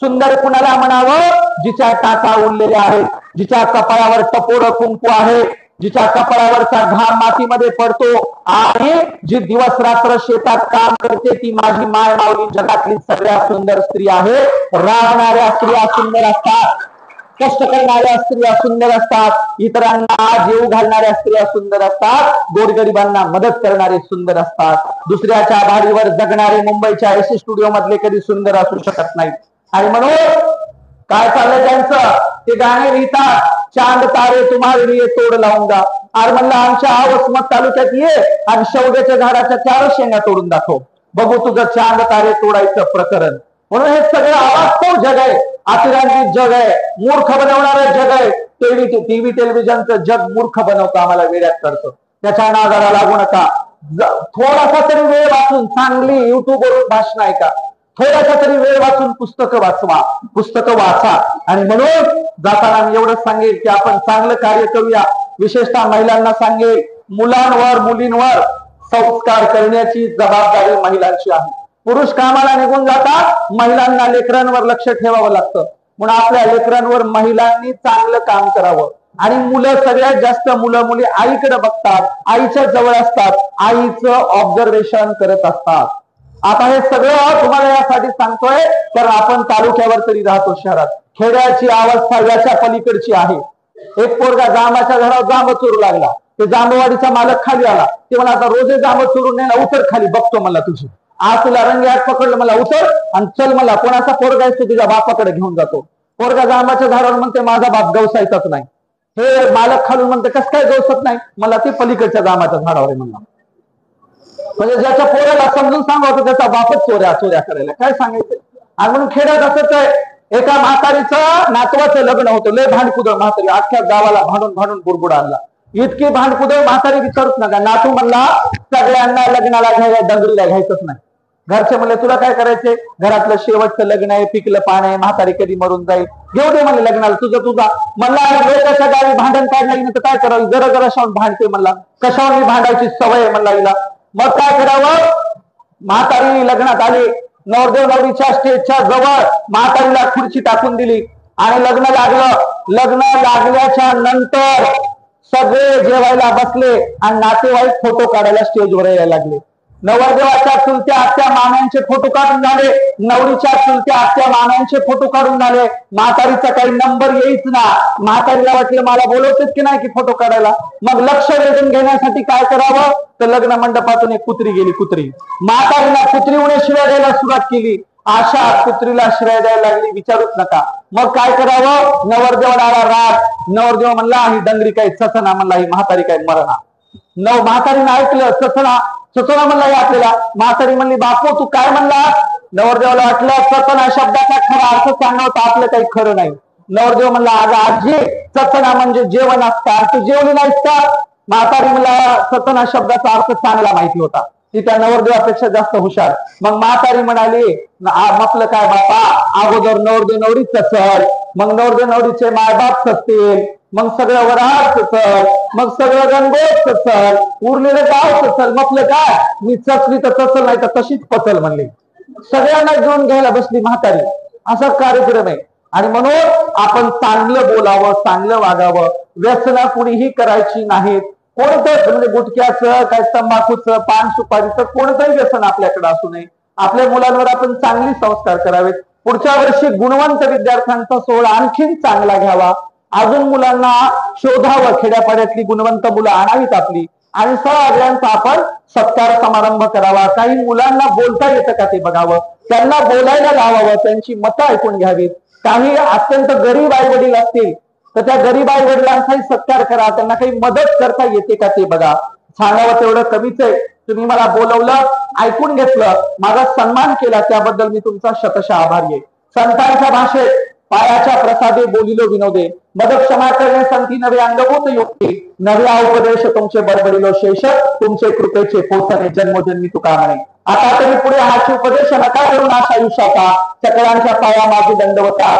सुंदर कुणाला म्हणावं? जिच्या टाचा उडलेल्या आहेत, जिच्या कपाळावर टपोर कुंकू आहे, जिच्या कपाळावरचा घाम मातीमध्ये पडतो आणि जी दिवस रात्र शेतात काम करते ती माझी माय माऊली जगातली सगळ्यात सुंदर स्त्री आहे. राबणाऱ्या स्त्रिया सुंदर असतात, कष्ट करणाऱ्या स्त्रिया सुंदर असतात, इतरांना जीव घालणाऱ्या स्त्रिया सुंदर असतात, गोरगरिबांना मदत करणारे सुंदर असतात. दुसऱ्याच्या भाडीवर जगणारे मुंबईच्या एसी स्टुडिओ मधले कधी सुंदर असू शकत नाहीत. आणि म्हणून काय चाललंय त्यांचं? ते गाणे लिहितात, चांद तारे तुम्हारे लिए तोड लावूंगा. अरे म्हणलं आमच्या वसमत तालुक्यात ये आणि शेवग्याच्या झाडाच्या 4 शेंगा तोडून दाखव, बघू तुझं चांद तारे तोडायचं प्रकरण. म्हणून हे सगळं अवास्तव जग आहे, अतिरंजित जग आहे, मूर्ख बनवणारं जग आहे. टीव्ही टेलिव्हिजनचं जग मूर्ख बनवतं, आम्हाला वेड्यात करतं. त्याच्या नादाला लागू नका. थोडासा तरी वेळ वाचून चांगली युट्यूबवरून भाषण ऐका, थोडासा तरी वेळ वाचून पुस्तकं वाचवा, पुस्तकं वाचा. आणि म्हणून जाताना मी एवढंच सांगेल की आपण चांगलं कार्य करूया. विशेषतः महिलांना सांगेल, मुलांवर मुलींवर संस्कार करण्याची जबाबदारी महिलांची आहे. पुरुष कामाला निघून जातात, महिलांना लेकरांवर लक्ष ठेवावं लागतं. म्हणून आपल्या लेकरांवर महिलांनी चांगलं काम करावं. आणि मुलं सगळ्यात जास्त मुलं मुली आईकडे बघतात, आईच्या जवळ असतात, आईचं ऑब्झर्वेशन करत असतात. आता हे सगळं तुम्हाला यासाठी सांगतोय कारण आपण तालुक्यावर तरी राहतो, शहरात. खेड्याची अवस्था याच्या पलीकडची आहे. एक पोरगा जांबाच्या झाडावर जांब चोरू लागला, ते जांबवाडीचा मालक खाली आला, ते मला आता रोजे जांब चोरून नाही, उतर खाली बघतो मला तुझी. आज तुला रंगेहात पकडलं, मला उतर आणि चल, मला कोणाचा पोरगा आहे तो तुझ्या बापाकडे घेऊन जातो. पोरगा जांबाच्या झाडावर म्हणते माझा बाप गवसायचाच नाही. हे मालक खालून म्हणते कस काय गवसत नाही, मला ते पलीकडच्या जांबाच्या झाडावर आहे म्हणला. म्हणजे ज्याच्या पोराला समजून सांगावं त्याचा बापच चोऱ्या करायला, काय सांगायचं. आणि म्हणून खेड्यात असंच आहे. एका म्हातारीचं नातवाचं लग्न होतं, लय भांडकुदळ म्हातारी, अख्ख्या गावाला भांडून बुरबुड आणला. इतकी भांडकुदळ म्हातारी विचारूच नका. नातू म्हणला सगळ्यांना लग्नाला घ्यायला, डंगरीला घ्यायचंच नाही. घरचे म्हणले तुला काय करायचंय, घरातलं शेवटचं लग्न आहे, पिकलं पान आहे, म्हातारी कधी मरून जाईल, घेऊ दे म्हणले लग्नाला तुझा. म्हणला लोकांच्या गावी भांडण काढलं तर काय करावं, जरा शावून भांडते म्हणला, कशावर मी भांडायची सवय आहे म्हणला हिला. मग काय करावं, म्हातारी लग्नात आली, नवरदेव नवरीच्या स्टेजच्या जवळ म्हातारीला खुर्ची टाकून दिली आणि लग्न लागलं. लग्न लागल्याच्या नंतर सगळे जेवायला बसले आणि नातेवाईक फोटो काढायला स्टेजवर यायला लागले. नवरदेवाच्या चुलत्या आत्या मामांचे फोटो काढून झाले, नवरीच्या चुलत्या आत्या मामांचे फोटो काढून झाले. म्हातारीचा काही नंबर येईच ना. म्हातारीला वाटलं मला बोलवतेच की नाही की फोटो काढायला. मग लक्ष वेधून घेण्यासाठी काय करावं, तर लग्न मंडपातून एक कुत्री गेली. कुत्री म्हातारीला कुत्री उणे शिवाय द्यायला सुरुवात केली. अशा कुत्रीला शिवाय द्यायला लागली, विचारूच नका. मग काय करावं, नवरदेवाला आला राग. नवरदेव म्हणला ही डंगरी काय चचना, म्हणला ही म्हातारी काय मरणा. म्हातारीने ऐकलं चचना म्हणला आपल्याला. म्हातारी म्हणली बापू तू काय म्हणला. नवरदेवाला वाटलं चचना शब्दाचा खरा अर्थ सांगावं तर आपलं काही खरं नाही. नवरदेव म्हणला अगं आजी चचना म्हणजे जेवण असतात, तू जेवली नाहीस का. म्हातारी म्हणला चचना शब्दाचा अर्थ चांगला माहिती होता, ती त्या नवरदेवापेक्षा जास्त हुशार. मग म्हातारी म्हणाली म्हटलं काय बापा, अगोदर नवरदेव नवरीच चचल, मग नवरदेव नवरीचे मायबाप चचतील, मग सगळं वराड चचल, मग सगळं गणगोत चचल, उरलेलं गाव चचल. म्हटलं काय मी चचली तर चचल, नाही तर तशीच पचल म्हणली. सगळ्यांना घेऊन घ्यायला बसली म्हातारी. असा कार्यक्रम आहे. आणि म्हणून आपण चांगलं बोलावं, चांगलं वागावं, व्यसना कुणीही करायची नाहीत. कोणतं म्हणजे गुटख्याचं काय तंबाखूचं पान सुपारीचं कोणतंही व्यसन आपल्याकडे असू नये. आपल्या मुलांवर आपण चांगली संस्कार करावेत. पुढच्या वर्षी गुणवंत विद्यार्थ्यांचा सोहळा आणखीन चांगला घ्यावा, अजून मुलांना शोधावं, खेड्यापाड्यातली गुणवंत मुलं आणावीत आपली आणि सगळ्यांचा आपण सत्कार समारंभ करावा. काही मुलांना बोलता येतं का ते बघावं, त्यांना बोलायला लावावं, त्यांची मतं ऐकून घ्यावीत. काही अत्यंत गरीब आई वडील असतील तर त्या गरीब आई वडिलांचाही सत्कार करा, त्यांना काही मदत करता येते का ते बघा. सांगावं तेवढं कमीच आहे. तुम्ही मला बोलवलं, ऐकून घेतलं, माझा सन्मान केला, त्याबद्दल मी तुमचा शतशः आभारी आहे. संतांच्या भाषेत पायाच्या प्रसादे बोलिलो विनोदे, मदत क्षमा करणे संती नवे अंगभूत योगी, नव्या उपदेश तुमचे बडबडिलो शेष, तुमचे कृपेचे पोचणे जन्मोजन्मी तुका म्हणे. आता तरी पुढे हाच उपदेश नका करून अशा आयुष्याचा, सकळांच्या पाया माझी दंडवता.